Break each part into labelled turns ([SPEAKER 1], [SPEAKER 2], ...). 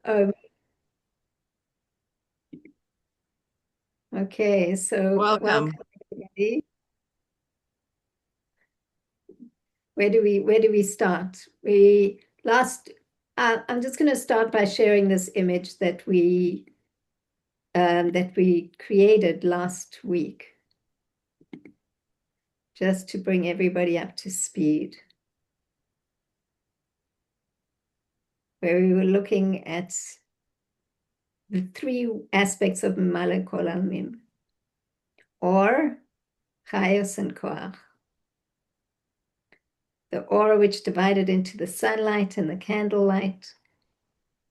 [SPEAKER 1] Oh, okay. So welcome,
[SPEAKER 2] Welcome.
[SPEAKER 1] everybody. Where do we start? I'm just going to start by sharing this image that we created last week, just to bring everybody up to speed, where we were looking at the three aspects of Memalei Kol Almin: Ohr, chayus, and koach. The Ohr, which divided into the sunlight and the candlelight;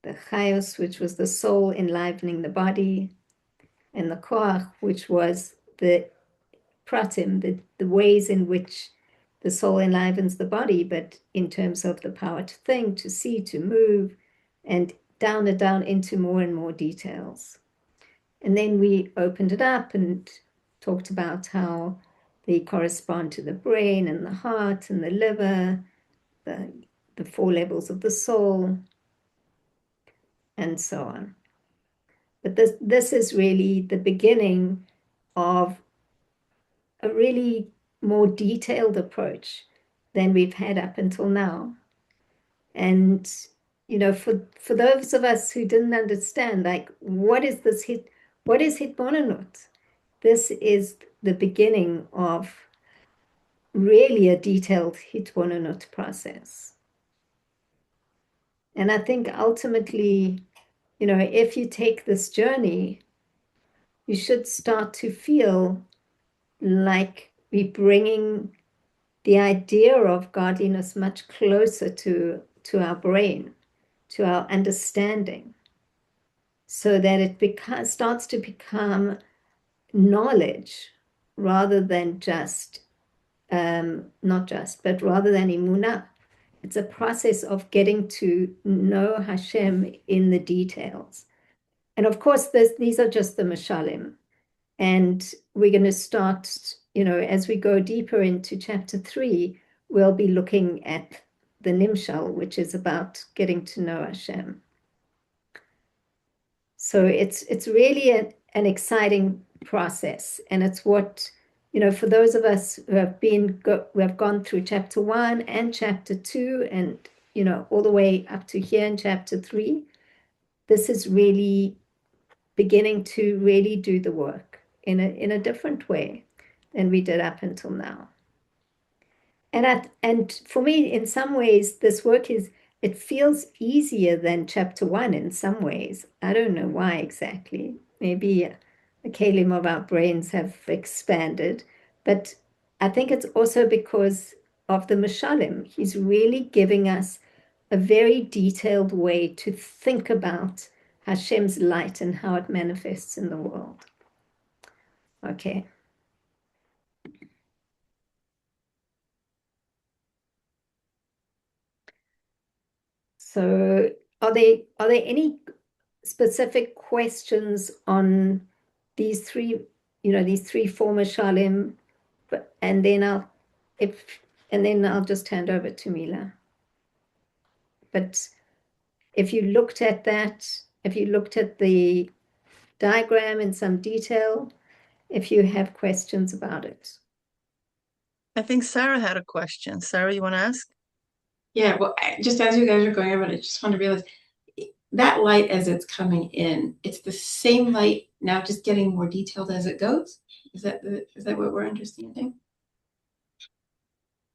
[SPEAKER 1] the chayus, which was the soul enlivening the body; and the koach, which was the pratim, the ways in which the soul enlivens the body, but in terms of the power to think, to see, to move, and down and down into more and more details. And then we opened it up and talked about how they correspond to the brain and the heart and the liver, the four levels of the soul, and so on. But this is really the beginning of a really more detailed approach than we've had up until now. And for those of us who didn't understand, like, what is hitbonenut? This is the beginning of really a detailed hitbonenut process. And I think ultimately, if you take this journey, you should start to feel like we're bringing the idea of godliness much closer to our brain, to our understanding, so that it starts to become knowledge rather than just, not just, but rather than emunah. It's a process of getting to know Hashem in the details. And of course, these are just the mashalim. And we're going to start, as we go deeper into chapter 3, we'll be looking at the nimshal, which is about getting to know Hashem. So it's really an exciting process. And it's what, for those of us who have gone through chapter 1 and chapter 2 and, all the way up to here in chapter 3, this is really beginning to really do the work in a different way than we did up until now. And for me, in some ways, this work it feels easier than chapter 1 in some ways. I don't know why exactly. Maybe the kalim of our brains have expanded, but I think it's also because of the mashalim. He's really giving us a very detailed way to think about Hashem's light and how it manifests in the world. Okay. So are there any specific questions on these three former shalim? And then I'll just hand over to Mila. But if you looked at the diagram in some detail, if you have questions about it.
[SPEAKER 2] I think Sarah had a question. Sarah, you want to ask?
[SPEAKER 3] Yeah, well, just as you guys are going over it, I just want to realize that light as it's coming in, it's the same light now, just getting more detailed as it goes. Is that what we're understanding?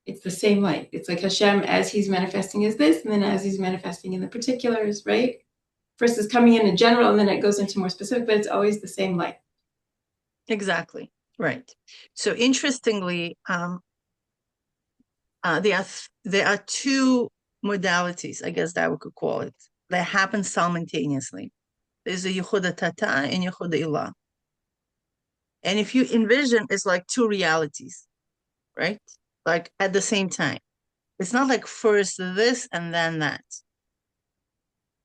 [SPEAKER 3] It's the same light. It's like Hashem as he's manifesting is this, and then as he's manifesting in the particulars, right? First is coming in general, and then it goes into more specific, but it's always the same light.
[SPEAKER 2] Exactly. Right. So interestingly, there are two modalities, I guess that we could call it, that happen simultaneously. There's a Yehuda Tata and Yehuda Ilah. And if you envision, it's like two realities, right? Like at the same time. It's not like first this and then that.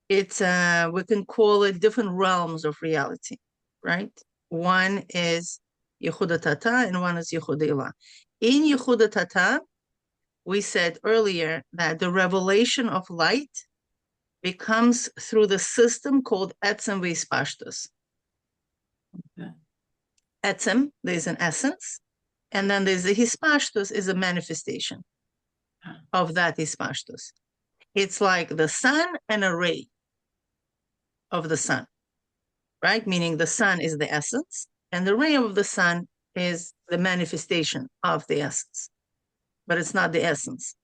[SPEAKER 2] It's we can call it different realms of reality, right? One is Yehuda Tata and one is Yehuda Ilah. In Yehuda Tata, we said earlier that the revelation of light It comes through the system called etzem v'ispashtus.
[SPEAKER 3] Okay.
[SPEAKER 2] Etzem, there's an essence, and then there's the hislabshus, is a manifestation of that hislabshus. It's like the sun and a ray of the sun, right? Meaning the sun is the essence, and the ray of the sun is the manifestation of the essence, but it's not the essence.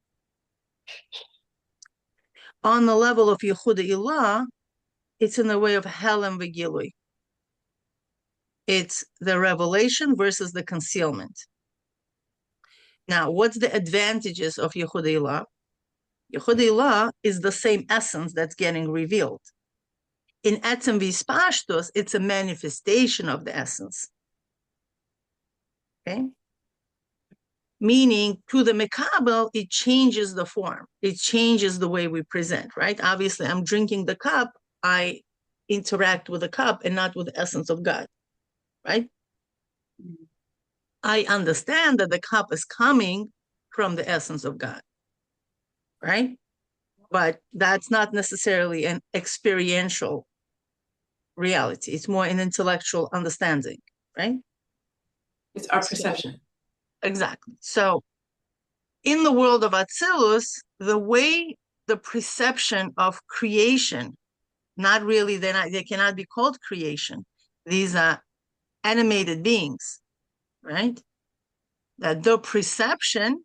[SPEAKER 2] On the level of Yehuda Ilah, it's in the way of Helem v'Gilui. It's the revelation versus the concealment. Now, what's the advantages of Yehuda Ilah? Yehuda Ilah is the same essence that's getting revealed. In etzem v'ispashtus, it's a manifestation of the essence. Okay? Meaning, to the mekabel, it changes the form. It changes the way we present, right? Obviously, I'm drinking the cup. I interact with the cup and not with the essence of God, right? I understand that the cup is coming from the essence of God, right? But that's not necessarily an experiential reality. It's more an intellectual understanding, right?
[SPEAKER 3] It's our perception.
[SPEAKER 2] Exactly. So in the world of Atzilus, the way the perception of creation, not really, they cannot be called creation. These are animated beings, right? That the perception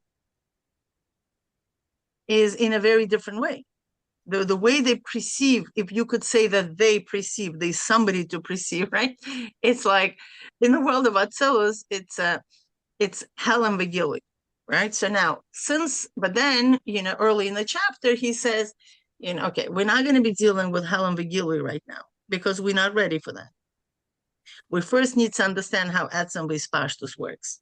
[SPEAKER 2] is in a very different way. The way they perceive, if you could say that they perceive, there's somebody to perceive, right? It's like in the world of Atzilus, it's Helem v'Gilui, right? So now, but then, early in the chapter, he says, okay, we're not going to be dealing with Helem v'Gilui right now because we're not ready for that. We first need to understand how etzem v'ispashtus works.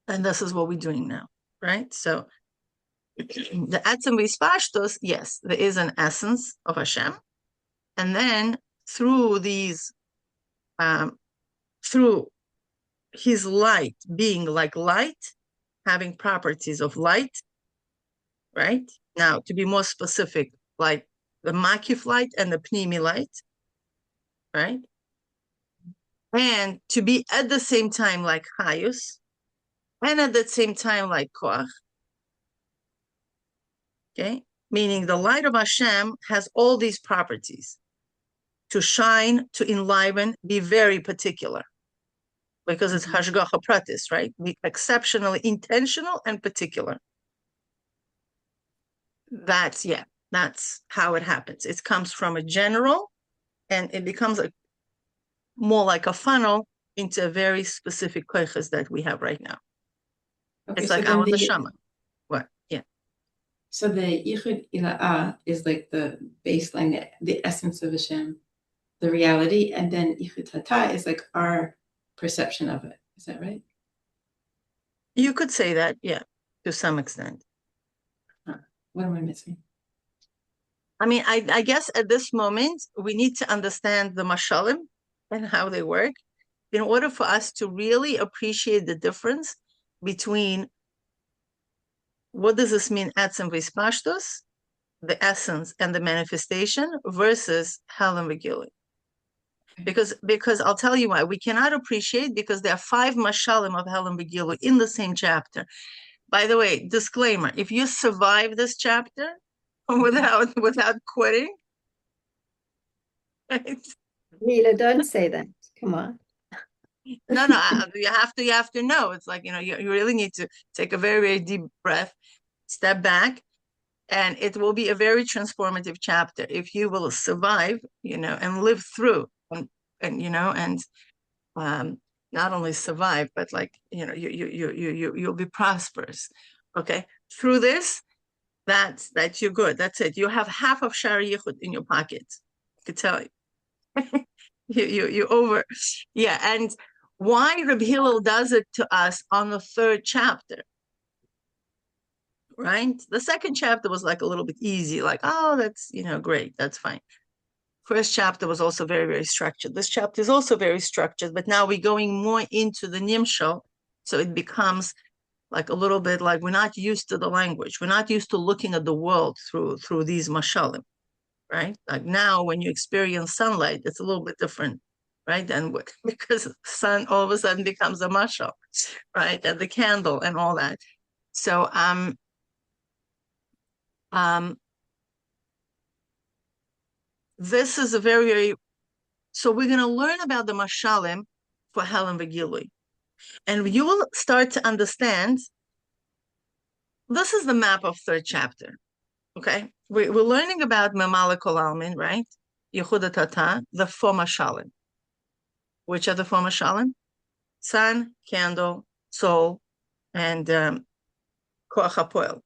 [SPEAKER 2] And this is what we're doing now, right? So the etzem v'ispashtus, yes, there is an essence of Hashem. And then through through his light being like light, having properties of light, right? Now, to be more specific, like the Makif light and the Pnimi light, right? And to be at the same time like chayus, and at the same time like koach, okay? Meaning the light of Hashem has all these properties: to shine, to enliven, be very particular, because it's hashgacha pratis, right? Be exceptionally intentional and particular. That's how it happens. It comes from a general, and it becomes more like a funnel into a very specific koachas that we have right now.
[SPEAKER 3] Okay,
[SPEAKER 2] it's like our neshama. What? Yeah.
[SPEAKER 3] So the Yichud Ila'ah is like the baseline, the essence of Hashem, the reality, and then Yichud Tata is like our perception of it. Is that right?
[SPEAKER 2] You could say that, yeah, to some extent.
[SPEAKER 3] What am I missing?
[SPEAKER 2] I mean, I guess at this moment, we need to understand the mashalim and how they work in order for us to really appreciate the difference between what does this mean, etzem v'ispashtus, the essence and the manifestation, versus Helem v'Gilui. Because I'll tell you why. We cannot appreciate, because there are 5 mashalim of Helem v'Gilui in the same chapter. By the way, disclaimer, if you survive this chapter without quitting, right?
[SPEAKER 1] Mila, don't say that. Come on.
[SPEAKER 2] No, you have to know. It's like, you really need to take a very, very deep breath, step back, and it will be a very transformative chapter if you will survive, and live through, and not only survive, but like, you'll be prosperous. Okay, through this, that's you're good. That's it. You have half of Shara Yichud in your pocket. I could tell you. you over, yeah. And why Reb Hillel does it to us on the 3rd chapter, right? The 2nd chapter was like a little bit easy, like, oh, that's, great, that's fine. 1st chapter was also very, very structured. This chapter is also very structured, but now we're going more into the nimshal, so it becomes like a little bit like we're not used to the language. We're not used to looking at the world through these mashalim, right? Like now when you experience sunlight, it's a little bit different, right? And because sun all of a sudden becomes a mashal, right? And the candle and all that. So this is a very so we're going to learn about the mashalim for Helen Vegilui. And you will start to understand, this is the map of third chapter, okay? We're learning about Memalei Kol Almin, right? Yehuda Tata, the four mashalim. Which are the four mashalim? Sun, candle, soul, and koach,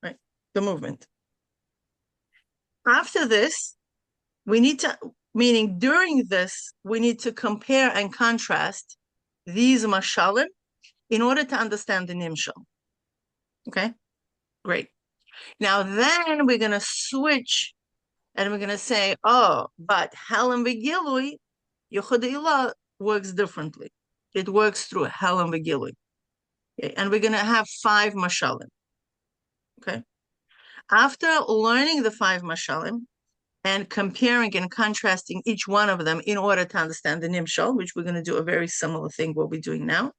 [SPEAKER 2] right? The movement. After this, we need to, meaning during this, we need to compare and contrast these mashalim in order to understand the nimshal. Okay, great. Now then we're going to switch and we're going to say, oh, but Helen Vegilui, Yehuda Ilah works differently. It works through Helen Vegilui. Okay, and we're going to have 5 mashalim. Okay. After learning the 5 mashalim and comparing and contrasting each one of them in order to understand the nimshal, which we're going to do a very similar thing what we're doing now.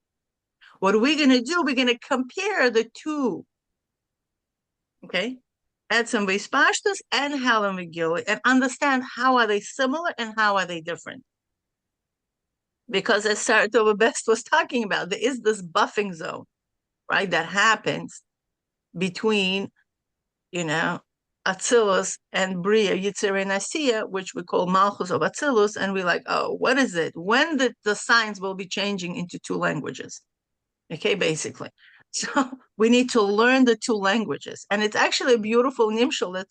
[SPEAKER 2] What we're going to do, we're going to compare the two, okay, etzem hislabshus and Helen Vegilui, and understand how are they similar and how are they different. Because as Saratoga Best was talking about, there is this buffing zone, right, that happens between, you know, Atzilus and Bria, Yitzir and Asiya, which we call Malchus of Atzilus, and we're like, oh, what is it? When the signs will be changing into 2 languages, okay, basically. So we need to learn the 2 languages. And it's actually a beautiful nimshal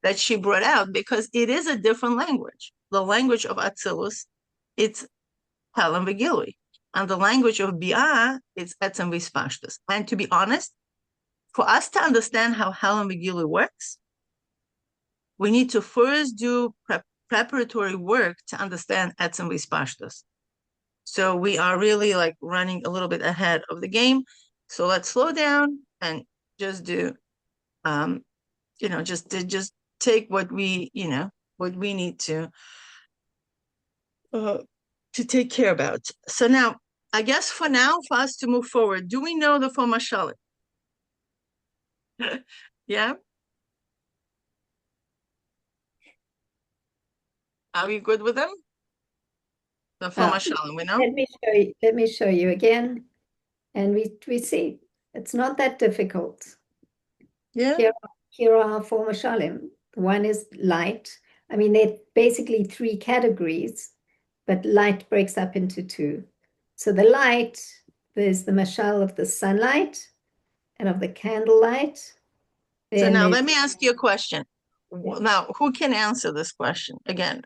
[SPEAKER 2] that she brought out because it is a different language. The language of Atzilus, it's Helen Vegilui. And the language of Bia, it's etzem hislabshus. And to be honest, for us to understand how Helen Vegilui works, we need to first do preparatory work to understand etzem hislabshus. So we are really like running a little bit ahead of the game. So let's slow down and just do, you know, just take what we, you know, what we need to take care about. So now, I guess for now, for us to move forward, do we know the four mashalim? Yeah? Are we good with them? The four mashalim, we know?
[SPEAKER 1] Let me show you again. And we see it's not that difficult.
[SPEAKER 2] Yeah.
[SPEAKER 1] Here are 4 mashalim. One is light. I mean, they're basically 3 categories, but light breaks up into 2. So the light, there's the mashal of the sunlight and of the candlelight.
[SPEAKER 2] So now let me ask you a question. Now, who can answer this question? Again,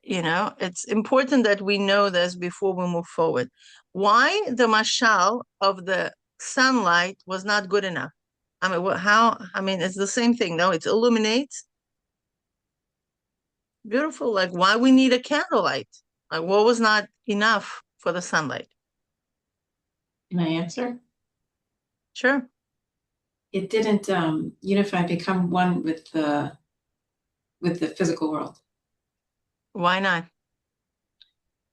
[SPEAKER 2] you know, it's important that we know this before we move forward. Why the mashal of the sunlight was not good enough? I mean, how? I mean, it's the same thing. No, it illuminates. Beautiful. Like, why we need a candlelight? Like, what was not enough for the sunlight?
[SPEAKER 3] Can I answer?
[SPEAKER 2] Sure.
[SPEAKER 3] It didn't unify, become one with the physical world.
[SPEAKER 2] Why not?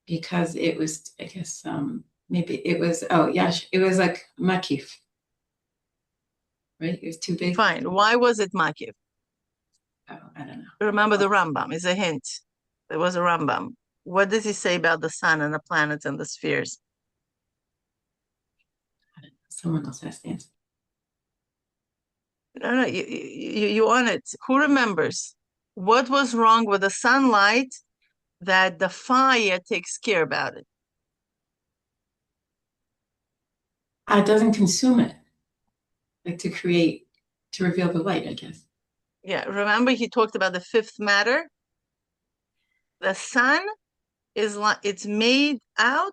[SPEAKER 3] Because it was, I guess, maybe it was, oh yeah, it was like Makif. Right? It was too big.
[SPEAKER 2] Fine. Why was it Makif?
[SPEAKER 3] Oh, I don't know.
[SPEAKER 2] Remember the Rambam is a hint. There was a Rambam. What does he say about the sun and the planets and the spheres?
[SPEAKER 3] I don't know. Someone else has to answer.
[SPEAKER 2] No, you on it. Who remembers? What was wrong with the sunlight that the fire takes care about it?
[SPEAKER 3] It doesn't consume it. Like to reveal the light, I guess.
[SPEAKER 2] Yeah, remember he talked about the 5th matter? The sun is like, it's made out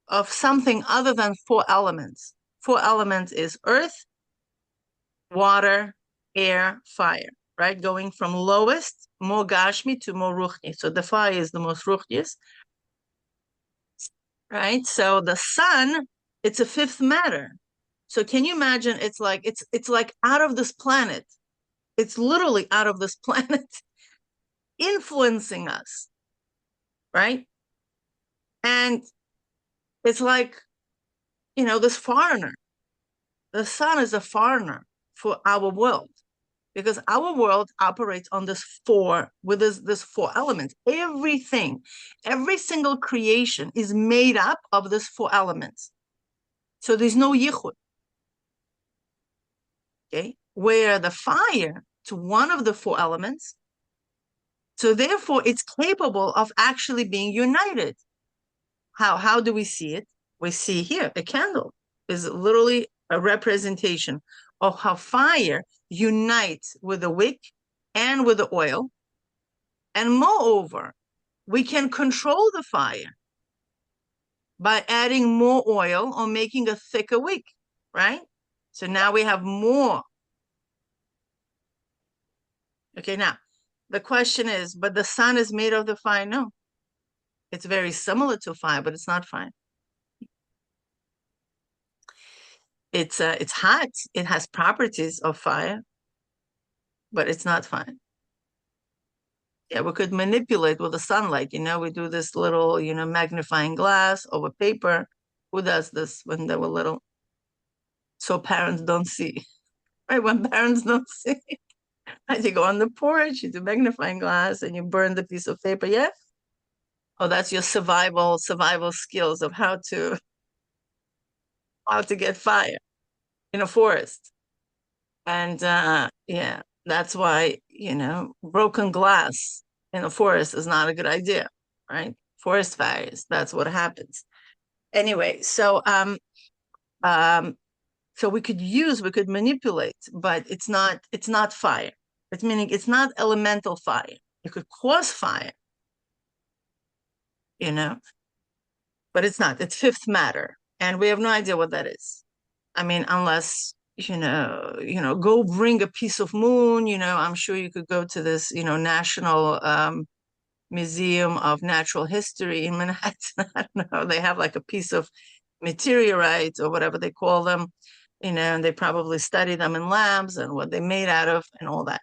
[SPEAKER 2] of something other than 4 elements. 4 elements is earth, water, air, fire, right? Going from lowest, more gashmi, to more ruchni. So the fire is the most ruchniest, right? So the sun, it's a 5th matter. So can you imagine? It's like out of this planet. It's literally out of this planet, influencing us, right? And it's like, this foreigner. The sun is a foreigner for our world, because our world operates on this four elements. Everything, every single creation is made up of this 4 elements. So there's no yichud. Okay, where the fire to one of the 4 elements, so therefore it's capable of actually being united. How do we see it? We see here a candle is literally a representation of how fire unites with the wick and with the oil. And moreover, we can control the fire by adding more oil or making a thicker wick, right? So now we have more. Okay, now the question is, but the sun is made of the fire? No. It's very similar to fire, but it's not fire. It's hot. It has properties of fire, but it's not fire. Yeah, we could manipulate with the sunlight. We do this little, magnifying glass over paper. Who does this when they were little? So parents don't see, right? When parents don't see, right? You go on the porch, you do magnifying glass, and you burn the piece of paper. Yeah. Oh, that's your survival skills of how to get fire in a forest. And yeah, that's why, broken glass in a forest is not a good idea, right? Forest fires, that's what happens. Anyway, so so we could manipulate, but it's not fire. It's meaning it's not elemental fire. It could cause fire, but it's not. It's fifth matter, and we have no idea what that is. I mean, unless go bring a piece of moon. I'm sure you could go to this, National Museum of Natural History in Manhattan. I don't know. They have like a piece of meteorite or whatever they call them, and they probably study them in labs and what they're made out of and all that.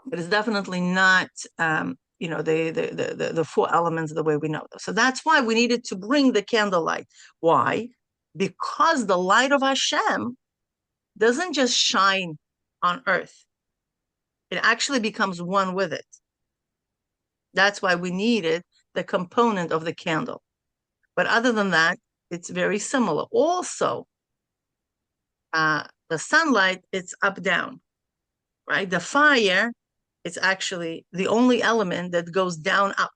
[SPEAKER 2] But it's definitely not, the 4 elements the way we know them. So that's why we needed to bring the candlelight. Why? Because the light of Hashem doesn't just shine on earth. It actually becomes one with it. That's why we needed the component of the candle. But other than that, it's very similar. Also, the sunlight, it's up down, right? The fire, it's actually the only element that goes down up,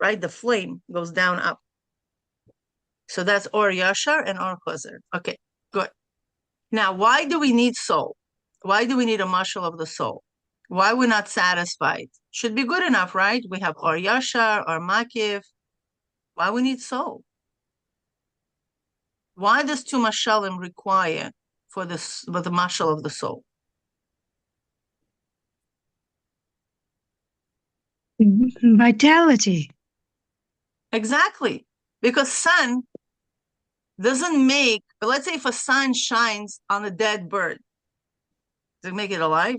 [SPEAKER 2] right? The flame goes down up. So that's Ohr Yashar and Ohr Chozer. Okay, good. Now, why do we need soul? Why do we need a mashal of the soul? Why we're not satisfied? Should be good enough, right? We have Ohr Yashar or Makif. Why we need soul? Why does 2 mashalim require for the mashal of the soul?
[SPEAKER 4] Vitality.
[SPEAKER 2] Exactly. Because sun doesn't make, let's say if a sun shines on a dead bird, does it make it alive?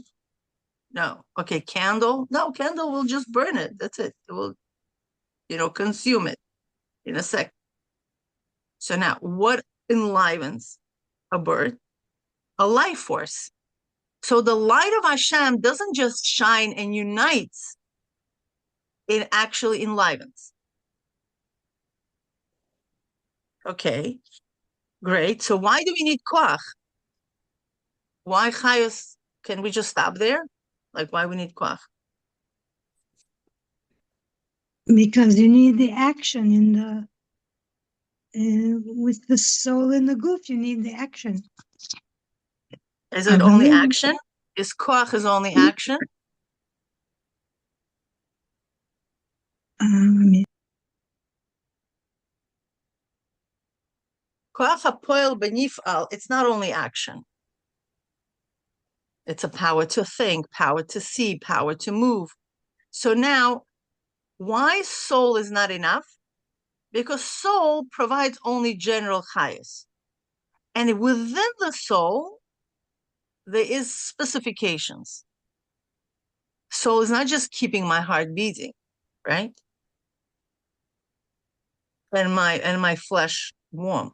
[SPEAKER 2] No. Okay, candle? No, candle will just burn it. That's it. It will, consume it in a sec. So now, what enlivens a bird? A life force. So the light of Hashem doesn't just shine and unites, it actually enlivens. Okay, great. So why do we need koach? Why chayus? Can we just stop there? Like, why we need koach?
[SPEAKER 4] Because you need the action in the with the soul in the goof. You need the action.
[SPEAKER 2] Is it only action? Is koach is only action? Koach hapoel benif'al. It's not only action. It's a power to think, power to see, power to move. So now, why soul is not enough? Because soul provides only general chayus. And within the soul, there is specifications. Soul is not just keeping my heart beating, right? And my flesh warm.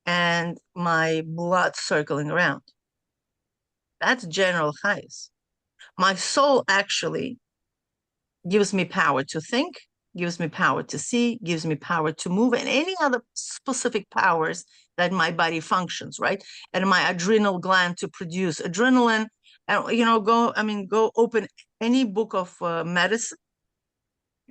[SPEAKER 2] And my blood circling around. That's general chayus. My soul actually gives me power to think, gives me power to see, gives me power to move, and any other specific powers that my body functions, right? And my adrenal gland to produce adrenaline. And go open any book of medicine,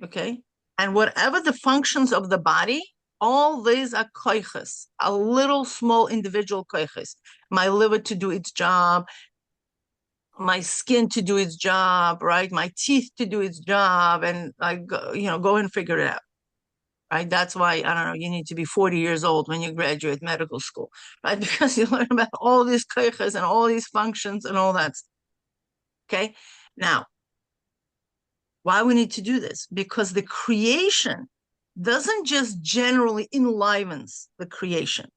[SPEAKER 2] okay? And whatever the functions of the body, all these are koaches, a little small individual koaches. My liver to do its job, my skin to do its job, right? My teeth to do its job, and go and figure it out, right? That's why, I don't know, you need to be 40 years old when you graduate medical school, right? Because you learn about all these koaches and all these functions and all that stuff, okay? Now, why we need to do this? Because the creation doesn't just generally enlivens the creation,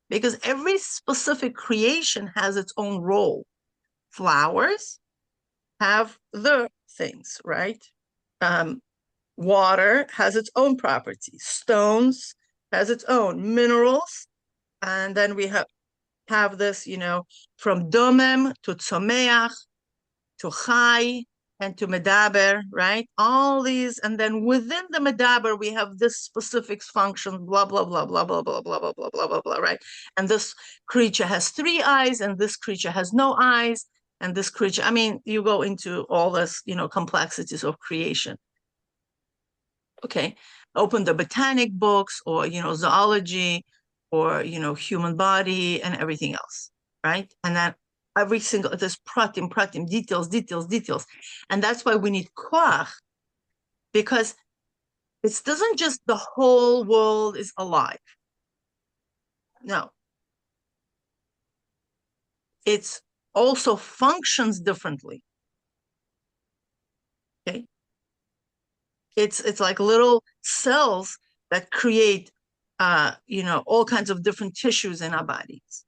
[SPEAKER 2] because every specific creation has its own role. Flowers have their things, right? Water has its own properties. Stones has its own minerals. And then we have this, from domem to tzomeach to chai and to medaber, right? All these, and then within the medaber, we have this specific function, blah, blah, blah, blah, blah, blah, blah, blah, blah, blah, blah, blah, right? And this creature has 3 eyes, and this creature has no eyes, and this creature, you go into all this, complexities of creation. Okay, open the botanic books or, zoology or, human body and everything else, right? And then every single, this pratim, details. And that's why we need koach, because it doesn't just the whole world is alive. No. It's also functions differently. Okay. It's like little cells that create, all kinds of different tissues in our bodies,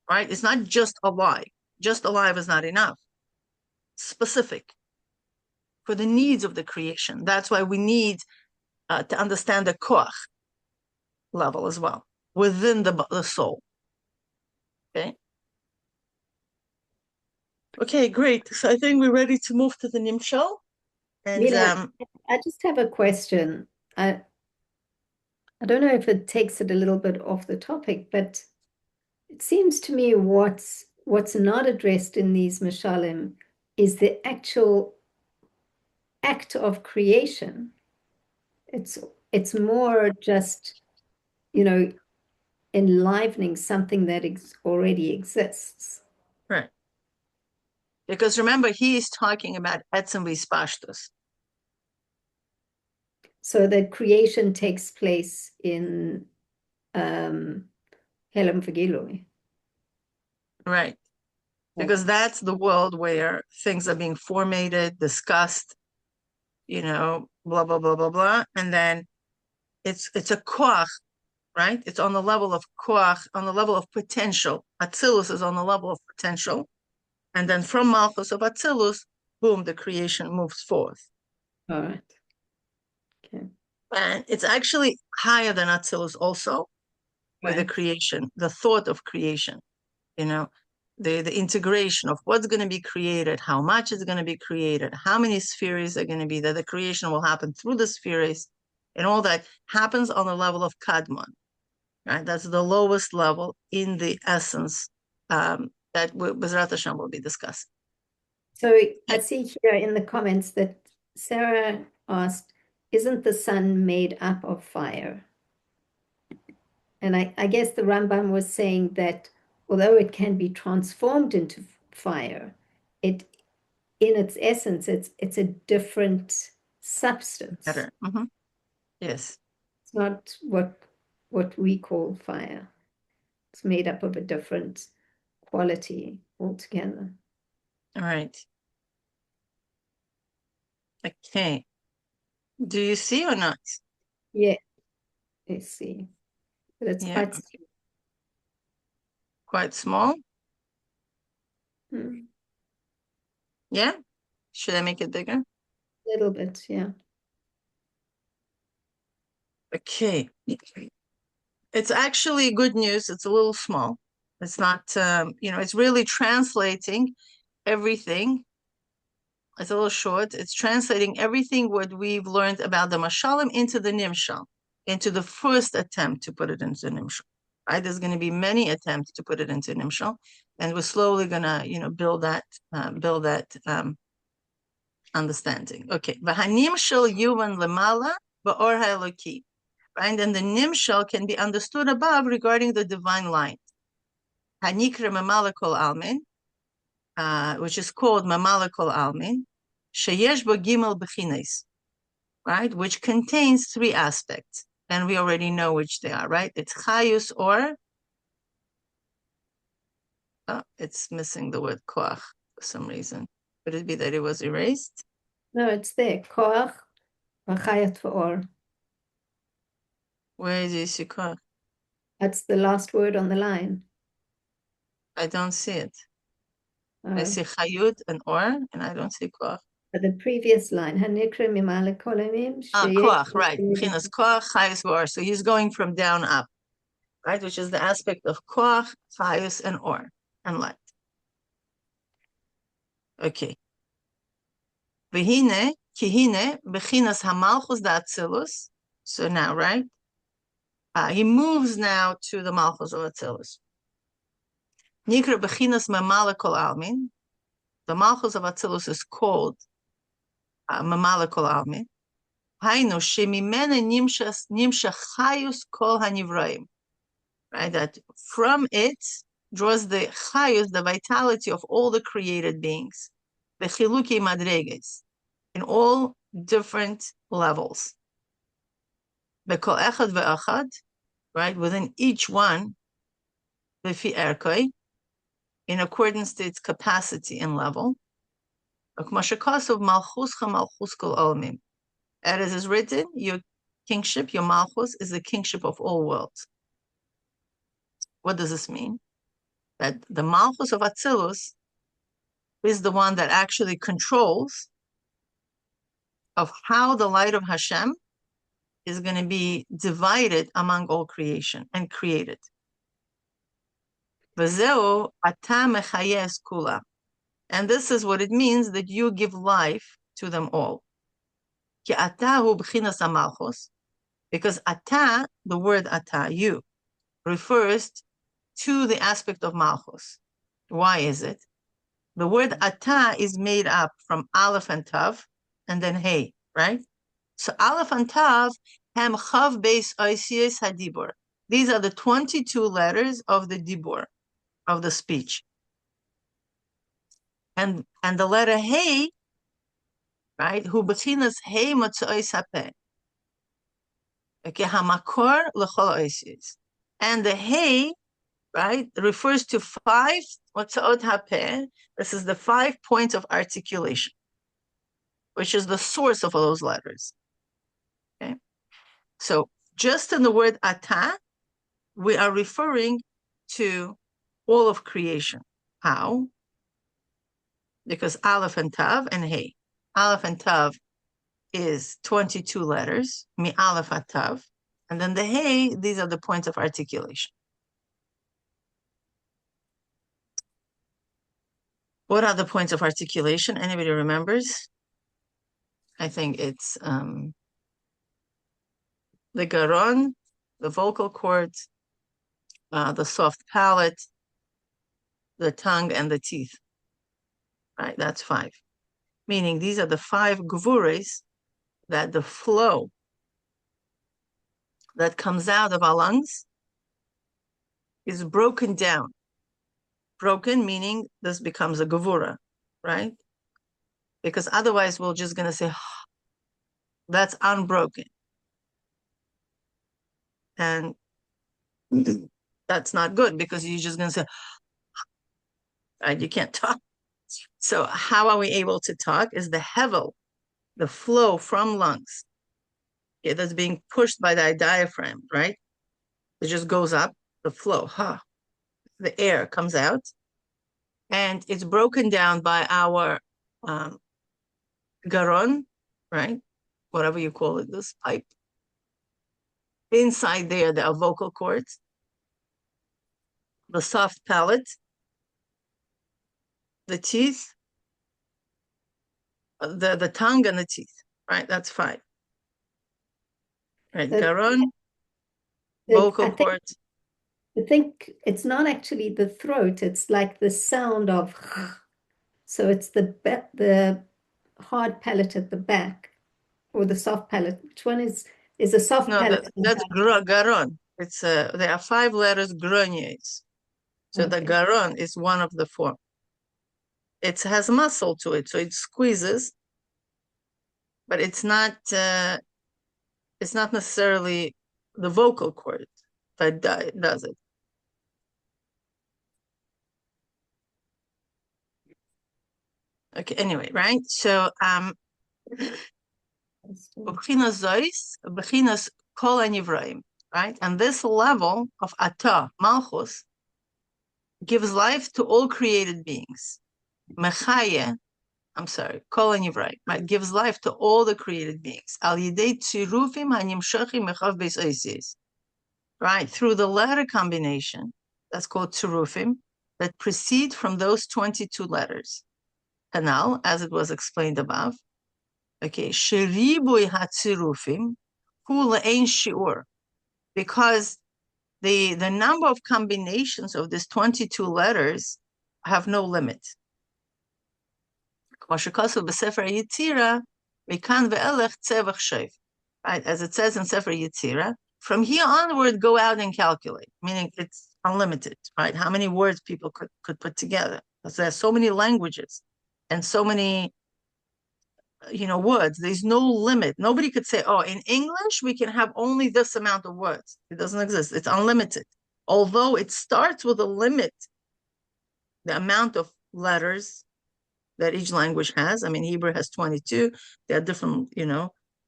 [SPEAKER 2] right? It's not just alive. Just alive is not enough. Specific for the needs of the creation. That's why we need to understand the koach level as well within the soul. Okay. Okay, great. So I think we're ready to move to the nimshal. And
[SPEAKER 1] Mila, I just have a question. I don't know if it takes it a little bit off the topic, but it seems to me what's not addressed in these mashalim is the actual act of creation. It's more just, enlivening something that already exists.
[SPEAKER 2] right. Because remember, he is talking about etzem hislabshus.
[SPEAKER 1] So that creation takes place in Helem V'Gilui.
[SPEAKER 2] Right. Because that's the world where things are being formatted, discussed, blah, blah, blah, blah, blah. And then it's a koach, right? It's on the level of koach, on the level of potential. Atzilus is on the level of potential. And then from Malchus of Atzilus, boom, the creation moves forth.
[SPEAKER 1] All right. Okay.
[SPEAKER 2] And it's actually higher than Atzilus also, with the creation, the thought of creation, the integration of what's going to be created, how much is going to be created, how many spheres are going to be there, the creation will happen through the spheres, and all that happens on the level of Kadmon, right? That's the lowest level in the essence that Bezrat Hashem will be discussing.
[SPEAKER 1] So I see here in the comments that Sarah asked, isn't the sun made up of fire? And I guess the Rambam was saying that although it can be transformed into fire, in its essence, it's a different substance.
[SPEAKER 2] Mm-hmm. Yes.
[SPEAKER 1] It's not what we call fire. It's made up of a different quality altogether.
[SPEAKER 2] All right. Okay. Do you see or not?
[SPEAKER 1] Yeah, I see. but it's
[SPEAKER 2] Yeah. Quite small. Yeah. Should I make it bigger?
[SPEAKER 1] Little bit, yeah.
[SPEAKER 2] Okay. It's actually good news. It's a little small. It's not, it's really translating everything. It's a little short. It's translating everything what we've learned about the mashalim into the nimshal, into the first attempt to put it into nimshal. Right? There's going to be many attempts to put it into nimshal, and we're slowly going to, build that understanding. Okay. V'hanimshal yuvan lemala ba'or ha'eloki. Right? And the nimshal can be understood above regarding the divine light. Hanikra Memalei Kol Almin, which is called Memalei Kol Almin, sheyesh bo gimel b'chines, right? Which contains three aspects, and we already know which they are, right? It's chayus or, it's missing the word koach for some reason. Could it be that it was erased?
[SPEAKER 1] No, it's there. Koach, v'chayat v'or.
[SPEAKER 2] Where is this koach?
[SPEAKER 1] That's the last word on the line.
[SPEAKER 2] I don't see it. I see chayut and or, and I don't see koach.
[SPEAKER 1] The previous line, Hanikra Memalei Kol Almin.
[SPEAKER 2] Koach, right. B'chinas koach, chayus v'or. So he's going from down up, right? Which is the aspect of koach, chayus, and or, and light. Okay. V'hine, kihine, b'chinas hamalchus da'atzilus. So now, right? He moves now to the malchus of Atzilus. Nikra b'chinas Memalei Kol Almin. The malchus of Atzilus is called Memalei Kol Almin. Hainu shemimene nimsha chayus kol hanivraim. Right, that from it draws the chayus, the vitality of all the created beings. The chiluki madreges, in all different levels. The kol echad ve'achad, right, within each one, lefi erkoi, in accordance to its capacity and level. As is written, your kingship, your malchus, is the kingship of all worlds. What does this mean? That the malchus of Atzilus is the one that actually controls of how the light of Hashem is going to be divided among all creation and created. V'zeu ata mechayes kula. And this is what it means that you give life to them all. Ki ata hu b'chinas hamalchus, because ata, the word ata, you, refers to the aspect of malchus. Why is it? The word ata is made up from aleph and tav, and then hey, right? So aleph and tav, hem chav beis oisiyos hadibur. These are the 22 letters of the dibur, of the speech. And the letter hey, right? Hu b'chinas hey matzois hapeh. Okay, hamakor l'chol oisiyos. And the hey, right, refers to 5 matzoot hapeh. This is the 5 points of articulation, which is the source of all those letters. Okay, so just in the word ata, we are referring to all of creation. How? Because aleph and tav and hey. Aleph and tav is 22 letters, mi aleph at tav, and then the hey, these are the points of articulation. What are the points of articulation? Anybody remembers? I think it's the garon, the vocal cords, the soft palate, the tongue, and the teeth. Right, that's 5. Meaning these are the 5 gvures that the flow that comes out of our lungs is broken down. Broken meaning this becomes a gevura, right? Because otherwise we're just going to say, oh, that's unbroken. And that's not good because you're just going to say, right? You can't talk. So how are we able to talk is the hevel, the flow from lungs, that's being pushed by the diaphragm, right? It just goes up, the flow, the air comes out, and it's broken down by our garon, right? Whatever you call it, this pipe. Inside there are vocal cords, the soft palate, the teeth, the tongue and the teeth, right? That's 5. Right, garon, vocal cords.
[SPEAKER 1] I think it's not actually the throat, it's like the sound of, so it's the hard palate at the back, or the soft palate. Which one is a soft palate?
[SPEAKER 2] That's garon. It's there are 5 letters groniers. So the garon is one of the 4. It has muscle to it, so it squeezes, but it's not necessarily the vocal cord that does it. Okay, anyway, right? So B'chinas zois, b'chinas kol anivraim, right? And this level of ata, malchus, gives life to all created beings. Mechaye, kol anivraim, right? Gives life to all the created beings. Al yidei tzirufim hanimshachim mechav beis oisies, right? Through the letter combination, that's called tzirufim, that proceed from those 22 letters. Canal, as it was explained above. Okay, sheribuy hatzirufim hu le'ein shiur, because the number of combinations of these 22 letters have no limit. Right, as it says in Sefer Yetzirah, from here onward, go out and calculate, meaning it's unlimited, right? How many words people could put together, because there are so many languages and so many words. There's no limit. Nobody could say, oh, in English, we can have only this amount of words. It doesn't exist. It's unlimited. Although it starts with a limit, the amount of letters that each language has. I mean, Hebrew has 22. There are different,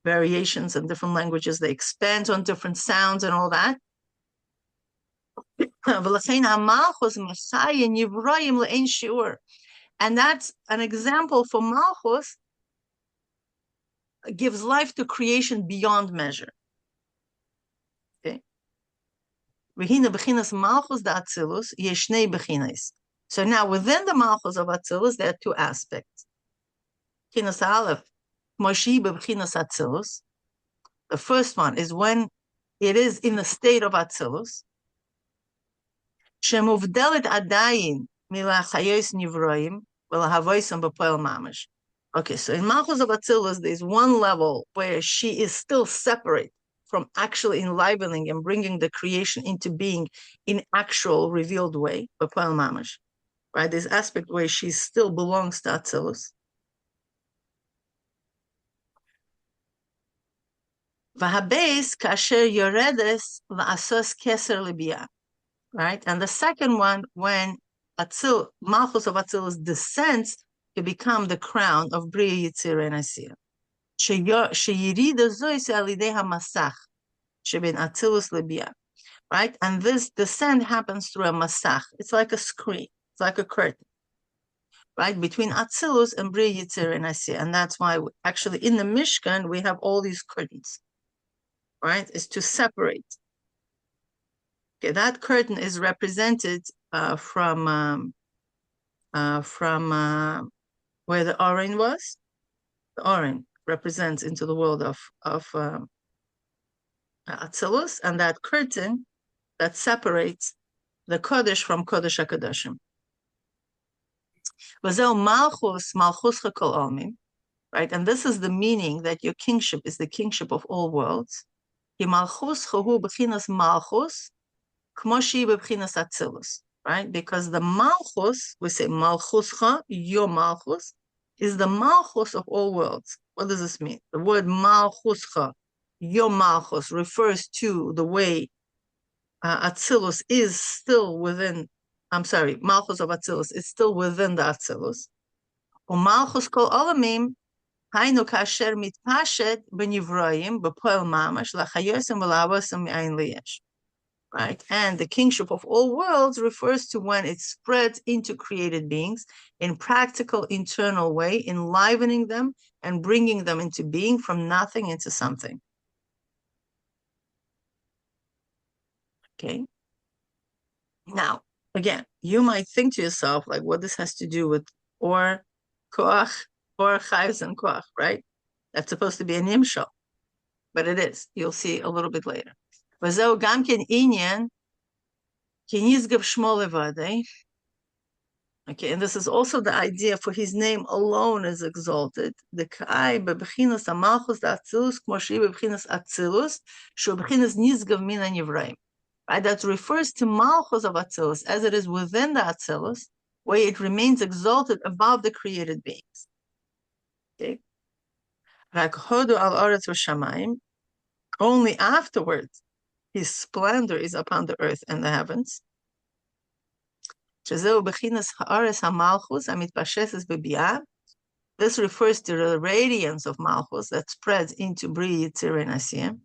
[SPEAKER 2] variations in different languages. They expand on different sounds and all that. And that's an example for Malchus, gives life to creation beyond measure. Okay. So now within the Malchus of Atzilus, there are 2 aspects. The first one is when it is in the state of Atzilus. Okay, so in Malchus of Atzilus, there's one level where she is still separate from actually enlivening and bringing the creation into being in actual revealed way, b'poel mamash, right? This aspect where she still belongs to Atzilus. V'habes kasher yoredes v'asos keser libya, right? And the second one, when Malchus of Atzilus descends to become the crown of Bria, Yitzira, and Asiya. Right? And this descent happens through a masach. It's like a screen. It's like a curtain. Right? Between Atzilus and Bria, Yitzira, and Asiya. And that's why actually in the Mishkan, we have all these curtains. Right? It's to separate. Okay, that curtain is represented from where the Oren was. The Oren represents into the world of Atzilus, and that curtain that separates the Kodesh from Kodesh HaKadoshim. V'zeu Malchus Kol Almin, right? And this is the meaning that your kingship is the kingship of all worlds. Ki Malchus hu b'chinas Malchus, kmo shi b'chinas Atzilus. Right? Because the Malchus, we say Malchuscha, your Malchus, is the Malchus of all worlds. What does this mean? The word Malchuscha, your Malchus, refers to the way Atzilus is still within, Malchus of Atzilus is still within the Atzilus. Malchus Kol Almin, hainu kasher mitpashet b'nivroim b'poel mamash lachayosim v'la'avosim me'ayin liyesh. right? And the kingship of all worlds refers to when it spreads into created beings in practical, internal way, enlivening them and bringing them into being from nothing into something. Okay. Now, again, you might think to yourself, like, what this has to do with or koach, or chayus and koach, right? That's supposed to be a mashal, but it is. You'll see a little bit later. וזהו גם כן עניין, כי נשגב שמו לבדי. Okay, and this is also the idea for his name alone is exalted. The kai bebchinas amalchus da'atzilus, kmo shehi bebchinas atzilus, shu bebchinas nizgav min hanivraim. Right, that refers to malchus of atzilus as it is within the atzilus, where it remains exalted above the created beings. Okay, rak hodu al aretz v'shamayim. Only afterwards, his splendor is upon the earth and the heavens. This refers to the radiance of Malchus that spreads into Bri Yitzir and Asiyah.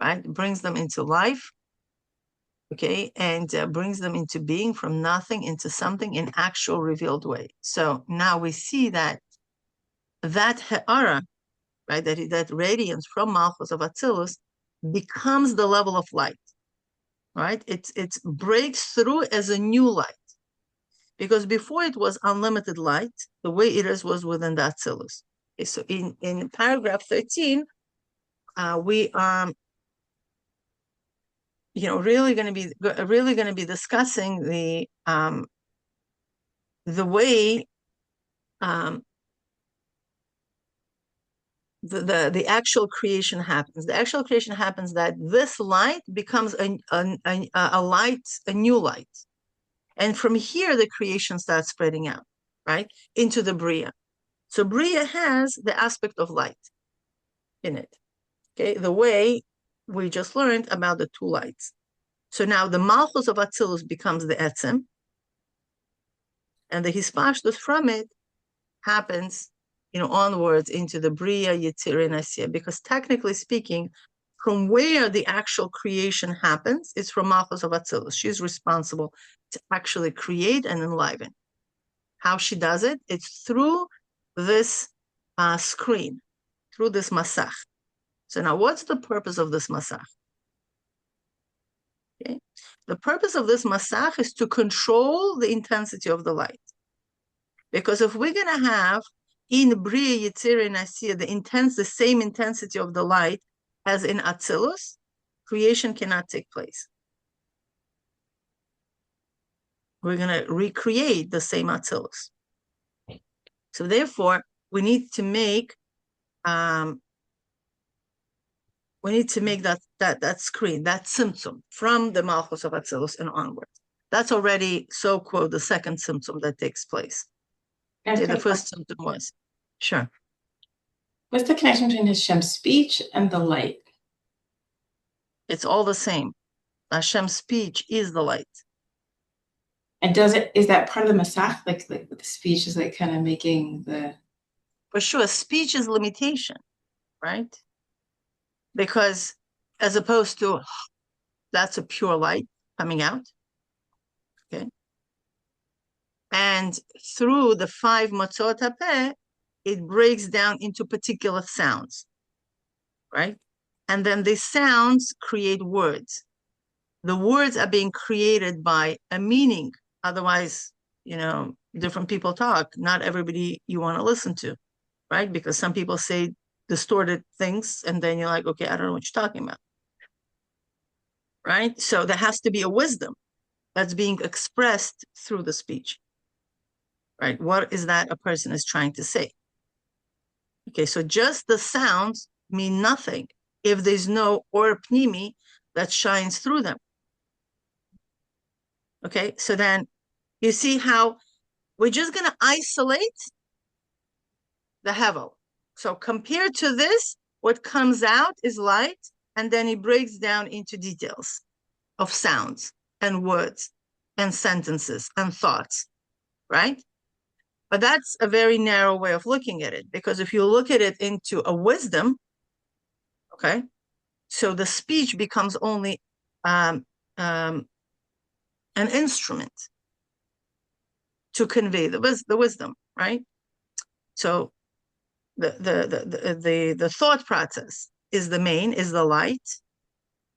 [SPEAKER 2] Right? It brings them into life, okay, and brings them into being from nothing into something in actual revealed way. So now we see that ha'ara, right, that radiance from Malchus of Atzilus becomes the level of light, right? It breaks through as a new light, because before it was unlimited light. The way it is was within the Atzilus. Okay, so in paragraph 13, we are, really going to be discussing the way the actual creation happens. The actual creation happens that this light becomes a light, a new light. And from here, the creation starts spreading out, right, into the Bria. So Bria has the aspect of light in it, okay, the way we just learned about the two lights. So now the Malchus of Atzilus becomes the Etzem, and the hislabshus from it happens onwards into the Bria, Yitzir, and Asiyah, because technically speaking, from where the actual creation happens, it's from Malchus of Atzilus. She's responsible to actually create and enliven. How she does it? It's through this screen, through this masach. So now what's the purpose of this masach? Okay. The purpose of this masach is to control the intensity of the light. Because if we're going to have in Bria, Yitzir, and Asiyah, the same intensity of the light as in Atzilus, creation cannot take place. We're going to recreate the same Atzilus. So therefore, we need to make that screen, that symptom from the Malchus of Atzilus and onwards. That's already, so quote, the second symptom that takes place. Okay, the first symptom was, sure.
[SPEAKER 3] What's the connection between Hashem's speech and the light?
[SPEAKER 2] It's all the same. Hashem's speech is the light.
[SPEAKER 3] And is that part of the masach? Like the speech is like kind of making the...
[SPEAKER 2] For sure, speech is limitation, right? Because as opposed to, that's a pure light coming out, okay? And through the 5 motzot hapeh, it breaks down into particular sounds, right? And then these sounds create words. The words are being created by a meaning. Otherwise, different people talk. Not everybody you want to listen to, right? Because some people say distorted things, and then you're like, okay, I don't know what you're talking about, right? So there has to be a wisdom that's being expressed through the speech, right? What is that a person is trying to say? Okay, so just the sounds mean nothing if there's no Ohr Pnimi that shines through them. Okay, so then you see how we're just going to isolate the hevel. So compared to this, what comes out is light, and then it breaks down into details of sounds and words and sentences and thoughts, right? But that's a very narrow way of looking at it, because if you look at it into a wisdom, Okay. So the speech becomes only an instrument to convey the wisdom, right? So the thought process is the light,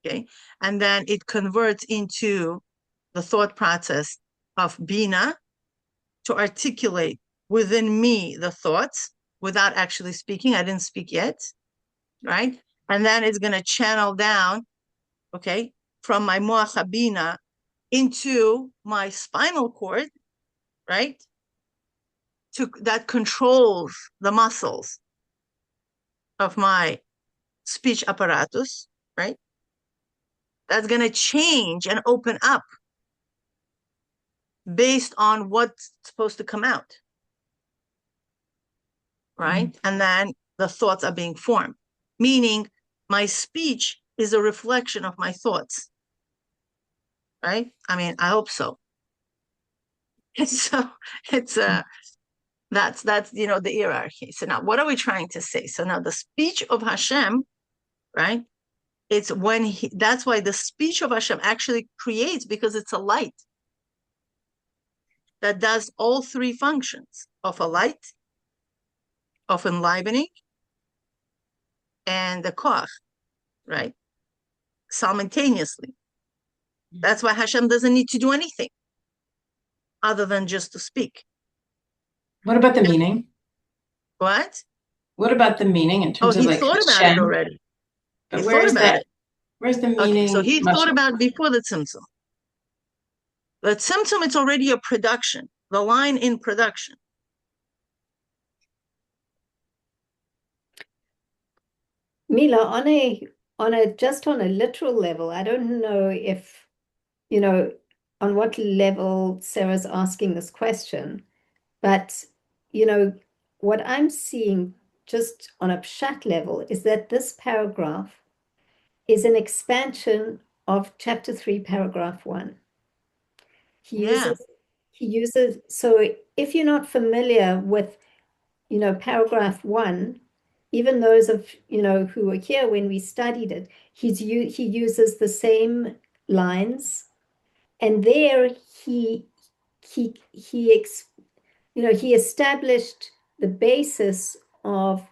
[SPEAKER 2] okay? And then it converts into the thought process of Bina to articulate within me the thoughts without actually speaking. I didn't speak yet, right? And then it's going to channel down, okay, from my moach habina into my spinal cord, right? That controls the muscles of my speech apparatus, right? That's going to change and open up based on what's supposed to come out, right? Mm-hmm. And then the thoughts are being formed, meaning my speech is a reflection of my thoughts, right? I mean, I hope so. So it's that's the hierarchy. So now what are we trying to say? So now the speech of Hashem, right? It's when that's why the speech of Hashem actually creates, because it's a light that does all three functions of a light, of enlivening, and the koach, right? Simultaneously. That's why Hashem doesn't need to do anything other than just to speak.
[SPEAKER 3] What about the meaning?
[SPEAKER 2] What?
[SPEAKER 3] What about the meaning in terms of
[SPEAKER 2] he thought about it already.
[SPEAKER 3] But where's that? Where's the meaning?
[SPEAKER 2] Okay, so he thought about before the tzimtzum. The tzimtzum, it's already a production, the line in production.
[SPEAKER 1] Mila, on a just on a literal level, I don't know if, on what level Sarah's asking this question, but, what I'm seeing just on a pshat level is that this paragraph is an expansion of chapter 3, paragraph 1. He uses, so if you're not familiar with, paragraph 1, even those of, who were here when we studied it, he uses the same lines, and there he established the basis of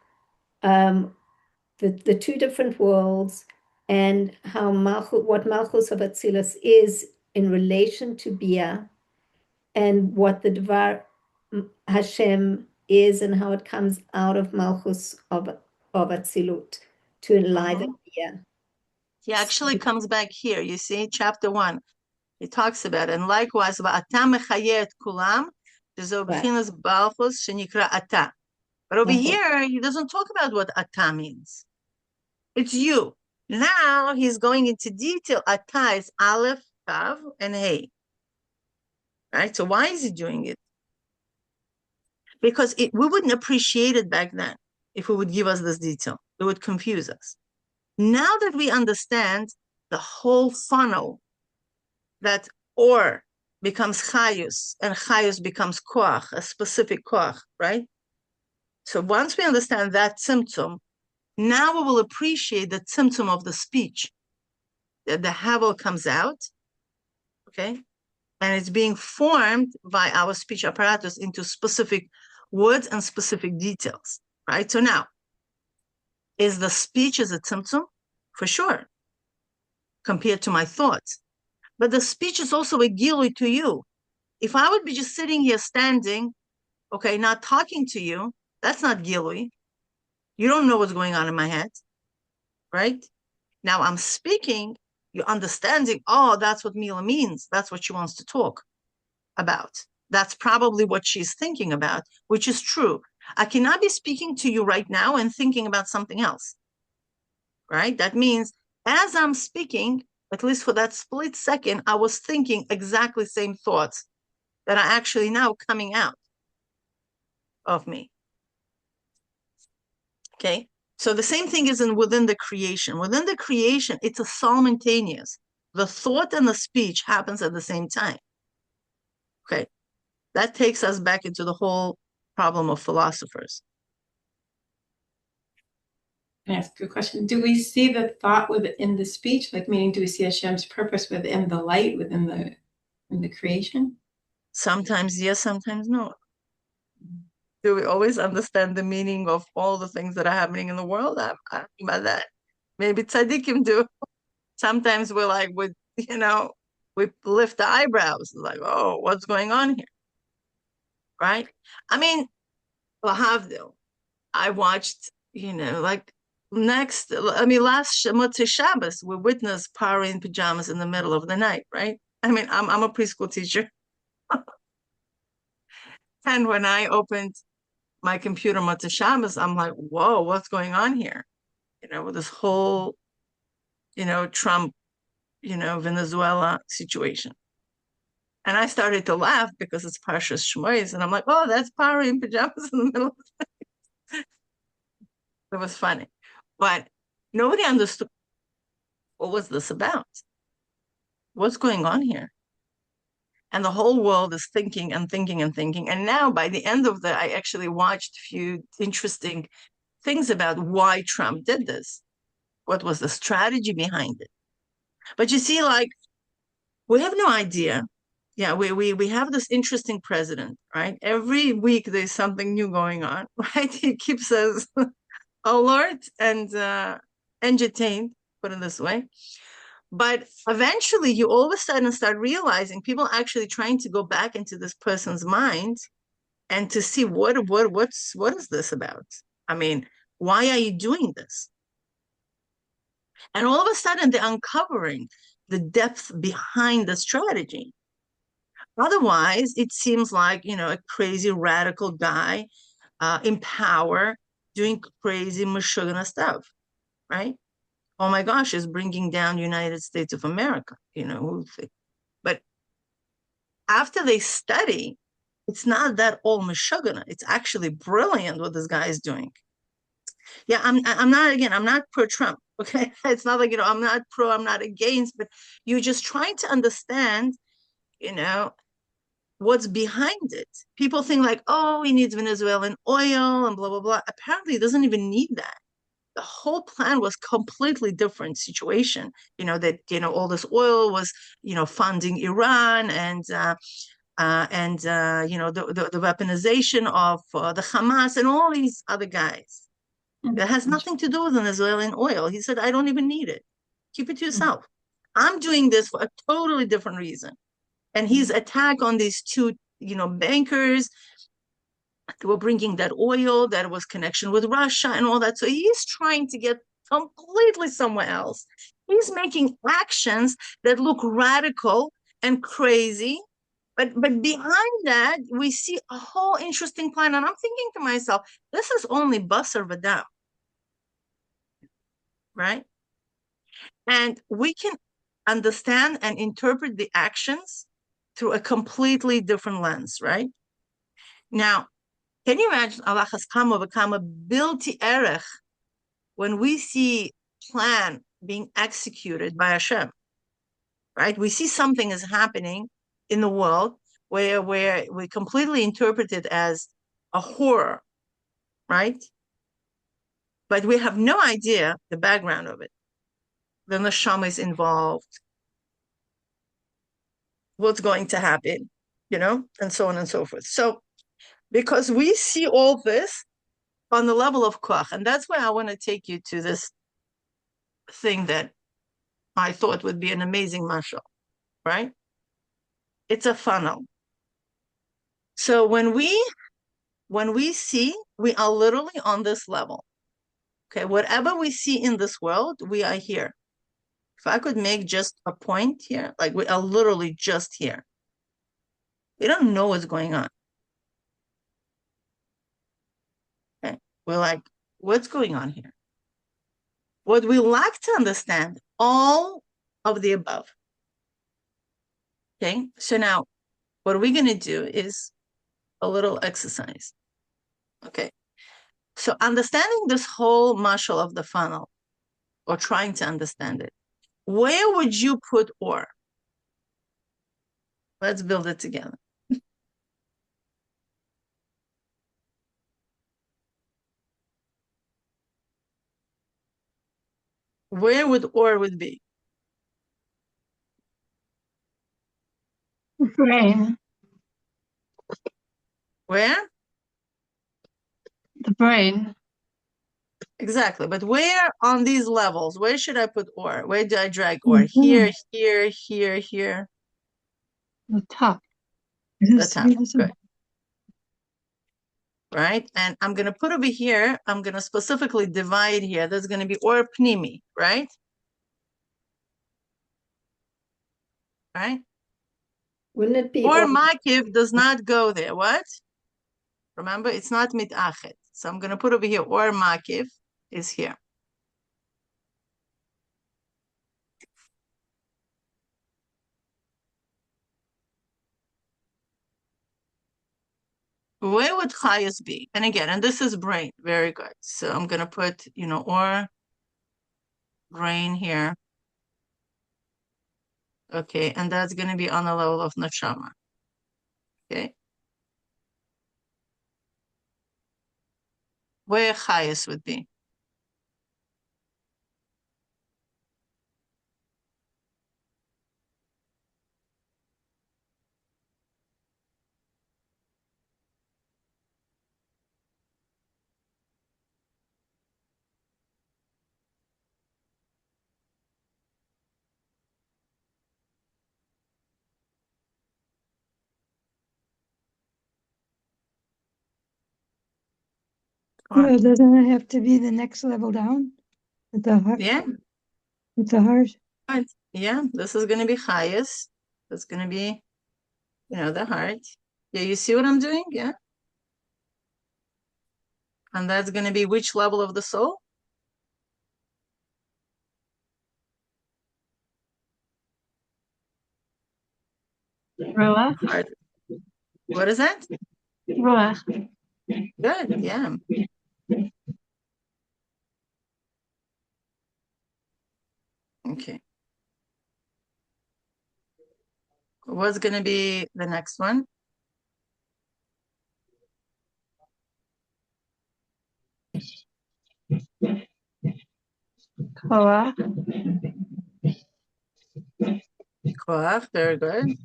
[SPEAKER 1] the two different worlds, and how what Malchus of Atzilus is in relation to Bia, and what the Dvar Hashem is, and how it comes out of Malchus of Atzilut to enliven Bia.
[SPEAKER 2] He actually comes back here. You see, chapter 1. He talks about it. And likewise, kulam, ata. But over here, he doesn't talk about what ata means. It's you. Now he's going into detail. Ata is aleph, tav, and hey. Right? So why is he doing it? Because we wouldn't appreciate it back then if he would give us this detail. It would confuse us. Now that we understand the whole funnel, that or becomes chayus, and chayus becomes koach, a specific koach, right? So once we understand that symptom, now we will appreciate the symptom of the speech, that the havel comes out, okay? And it's being formed by our speech apparatus into specific words and specific details, right? So now, is the speech as a symptom? For sure, compared to my thoughts. But the speech is also a gilui to you. If I would be just sitting here standing, okay, not talking to you, that's not gilui. You don't know what's going on in my head, right? Now I'm speaking, you're understanding, oh, that's what Mila means. That's what she wants to talk about. That's probably what she's thinking about, which is true. I cannot be speaking to you right now and thinking about something else, right? That means as I'm speaking, at least for that split second, I was thinking exactly same thoughts that are actually now coming out of me. Okay, so the same thing is within the creation. Within the creation, it's a simultaneous. The thought and the speech happens at the same time. Okay, that takes us back into the whole problem of philosophers.
[SPEAKER 3] Can I ask you a question? Do we see the thought within the speech? Like, meaning, do we see Hashem's purpose within the light, within the creation?
[SPEAKER 2] Sometimes yes, sometimes no. Do we always understand the meaning of all the things that are happening in the world? I don't know about that. Maybe tzaddikim do. Sometimes we're like, we lift the eyebrows, like, oh, what's going on here? Right? I mean, lahavdil. I watched, last Motzei Shabbos, we witnessed Pari in pajamas in the middle of the night, right? I mean, I'm a preschool teacher. And when I opened my computer Motzei Shabbos, I'm like, whoa, what's going on here? With this whole, Trump, Venezuela situation. And I started to laugh because it's Parshas Shmoyos, and I'm like, oh, that's Pari in pajamas in the middle of the night. It was funny. But nobody understood what was this about? What's going on here? And the whole world is thinking and thinking and thinking. And now by the end of I actually watched a few interesting things about why Trump did this. What was the strategy behind it? But you see, like, we have no idea. Yeah, we have this interesting president, right? Every week there's something new going on, right? He keeps us alert and entertained, put it this way. But eventually you all of a sudden start realizing people actually trying to go back into this person's mind and to see what is this about? I mean, why are you doing this? And all of a sudden they're uncovering the depth behind the strategy. Otherwise, it seems like, a crazy radical guy in power doing crazy mashal stuff, right? Oh my gosh, is bringing down United States of America, but after they study, it's not that all mashugana. It's actually brilliant what this guy is doing. Yeah, I'm not pro Trump. Okay, it's not like I'm not pro, I'm not against, but you're just trying to understand, what's behind it. People think like, oh, he needs Venezuelan oil and blah blah blah. Apparently, he doesn't even need that. The whole plan was completely different situation. That all this oil was funding Iran and the weaponization of the Hamas and all these other guys. It has nothing to do with Venezuelan oil. He said, I don't even need it. Keep it to yourself. I'm doing this for a totally different reason. And his attack on these two, bankers who were bringing that oil, that was connection with Russia and all that. So he's trying to get completely somewhere else. He's making actions that look radical and crazy. But behind that, we see a whole interesting plan. And I'm thinking to myself, this is only basar v'dam, right? And we can understand and interpret the actions through a completely different lens, right? Now, can you imagine Allah has kama v'kama bilti erech when we see plan being executed by Hashem, right? We see something is happening in the world where we completely interpret it as a horror, right? But we have no idea the background of it. The neshama is involved, what's going to happen, and so on and so forth. So because we see all this on the level of koach, and that's why I want to take you to this thing that I thought would be an amazing mashal, right? It's a funnel. So when we see, we are literally on this level. Okay, whatever we see in this world, we are here. If I could make just a point here, like we are literally just here. We don't know what's going on. Okay, we're like, what's going on here? What we like to understand, all of the above. Okay, so now what we're going to do is a little exercise. Okay, so understanding this whole mashal of the funnel, or trying to understand it, where would you put Ohr? Let's build it together. Where would Ohr would be?
[SPEAKER 4] brain,
[SPEAKER 2] Where?
[SPEAKER 4] the brain,
[SPEAKER 2] Exactly. But where on these levels? Where should I put Ohr? Where do I drag Ohr?
[SPEAKER 4] Mhm.
[SPEAKER 2] Here, here.
[SPEAKER 4] the top.
[SPEAKER 2] The top. Good. Right? And I'm going to put over here, I'm going to specifically divide here. There's going to be Ohr Pnimi, right? Right?
[SPEAKER 1] Wouldn't it be
[SPEAKER 2] Or
[SPEAKER 1] or
[SPEAKER 2] Makif does not go there. What? Remember, it's not mitachet. So I'm going to put over here, or Makif is here. Where would chayus be? And again, and this is brain. Very good. So I'm going to put, or brain here. Okay, and that's going to be on the level of neshama. Okay. Where chayus would be?
[SPEAKER 4] Well, doesn't it have to be the next level down with the heart?
[SPEAKER 2] Yeah.
[SPEAKER 4] With the heart.
[SPEAKER 2] Right. Yeah, this is going to be chayus. That's going to be, the heart. Yeah, you see what I'm doing? Yeah. And that's going to be which level of the soul?
[SPEAKER 4] Ruach.
[SPEAKER 2] Heart. What is that?
[SPEAKER 4] Ruach.
[SPEAKER 2] Good. Yeah. Okay. What's going to be the next one?
[SPEAKER 4] Koach.
[SPEAKER 2] Koach. Very good.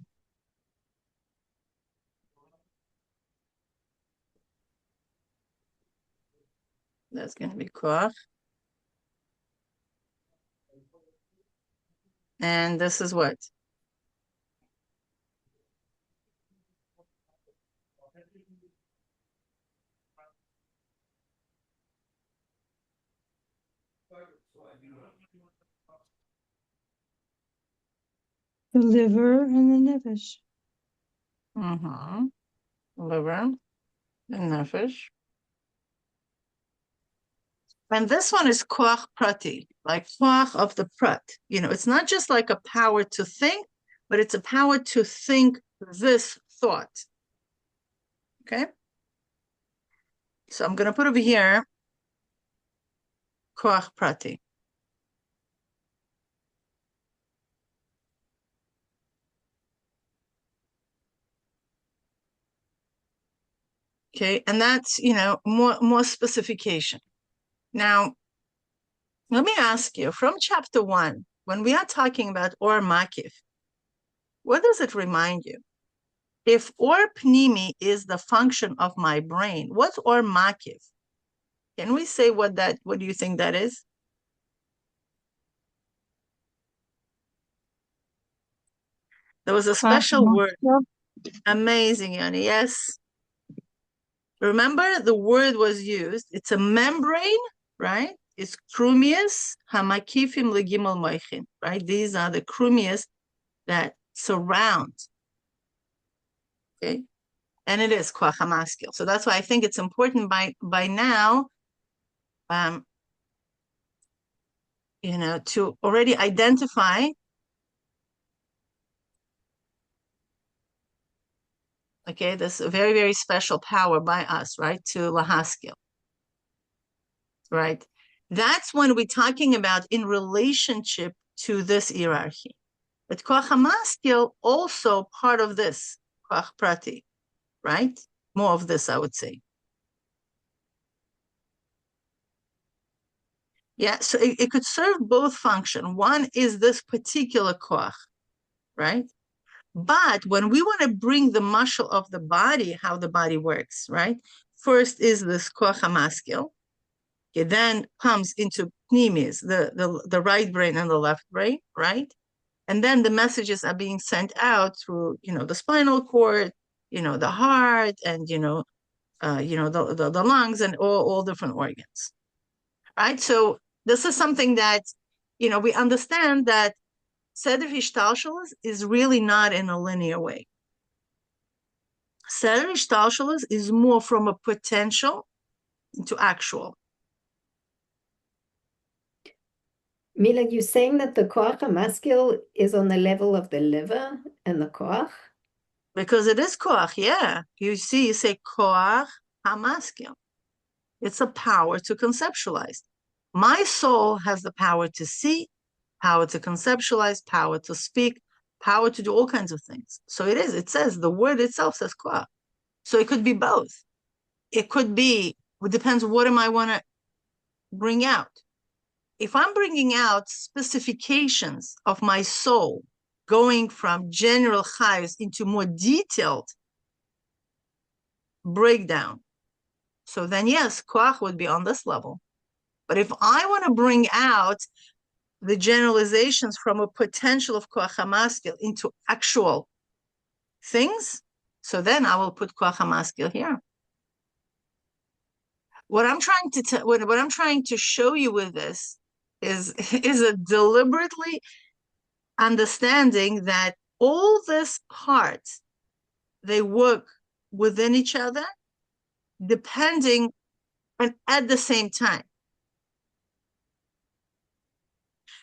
[SPEAKER 2] That's going to be koach. And this is what?
[SPEAKER 4] The liver and the nefesh.
[SPEAKER 2] Mm-hmm. Liver and nefesh. And this one is koach prati, like koach of the prat. It's not just like a power to think, but it's a power to think this thought. Okay? So I'm going to put over here koach prati. Okay, and that's, more specification. Now, let me ask you, from chapter 1, when we are talking about Ohr Makif, what does it remind you? If Ohr Pnimi is the function of my brain, what's Ohr Makif? Can we say what do you think that is? There was a special word. Amazing, Yoni. Yes. Remember, the word was used. It's a membrane, right? It's chromius, hamakifim legimel moichin, right? These are the chromius that surround. Okay. And it is koach hamaskil. So that's why I think it's important by now, to already identify, okay, this very, very special power by us, right, to lahaskil, right? That's when we're talking about in relationship to this hierarchy. But koach hamaskil also part of this koach prati, right? More of this, I would say. Yeah, so it could serve both function. One is this particular koach, right? But when we want to bring the mashal of the body, how the body works, right? First is this koach hamaskil. It then comes into Pnimis, the right brain and the left brain, right? And then the messages are being sent out through, the spinal cord, the heart, and the lungs and all different organs, right? So this is something that, we understand that Seder Hishtalshalas is really not in a linear way. Seder Hishtalshalas is more from a potential into actual.
[SPEAKER 1] Mila, you're saying that the koach hamaskil is on the level of the liver and the koach?
[SPEAKER 2] Because it is koach, yeah. You see, you say koach hamaskil. It's a power to conceptualize. My soul has the power to see, power to conceptualize, power to speak, power to do all kinds of things. So it says, the word itself says koach. So it could be both. It could be, it depends, what am I want to bring out? If I'm bringing out specifications of my soul, going from general chayus into more detailed breakdown, so then yes, koach would be on this level. But if I want to bring out the generalizations from a potential of koach hamaskil into actual things, so then I will put koach hamaskil here. What I'm trying to show you with this is a deliberately understanding that all these parts, they work within each other, depending and at the same time.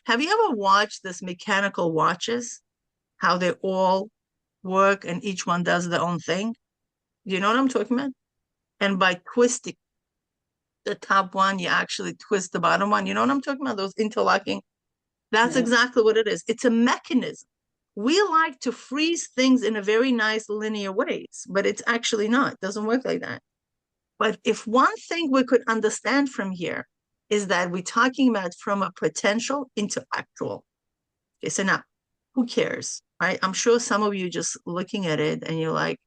[SPEAKER 2] Have you ever watched this mechanical watches? How they all work and each one does their own thing? Do you know what I'm talking about? And by twisting the top one, you actually twist the bottom one. You know what I'm talking about? Those interlocking. That's exactly what it is. It's a mechanism. We like to freeze things in a very nice linear ways, but it's actually not. It doesn't work like that. But if one thing we could understand from here is that we're talking about from a potential into actual. Okay, so now, who cares, right? I'm sure some of you just looking at it and you're like,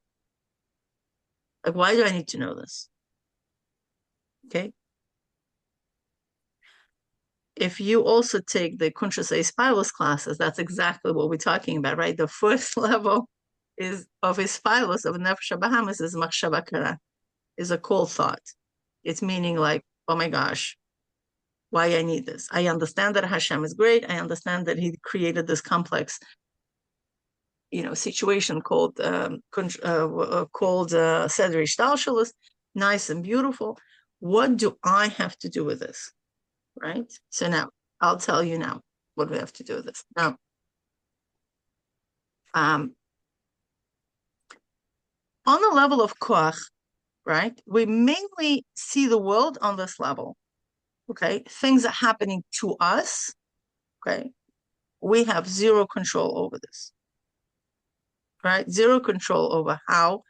[SPEAKER 2] why do I need to know this? Okay. If you also take the Kuntrasei Spilos classes, that's exactly what we're talking about, right? The first level is of Spilos of Nefesh Bahamas is Machshava Kara, is a cold thought. It's meaning like, oh my gosh, why I need this? I understand that Hashem is great. I understand that He created this complex, situation called Seder Hishtalshalos, nice and beautiful. What do I have to do with this? Right? So now I'll tell you now what we have to do with this. Now, on the level of koach, right? We mainly see the world on this level. Okay, things are happening to us. Okay, we have zero control over this. Right? Zero control over how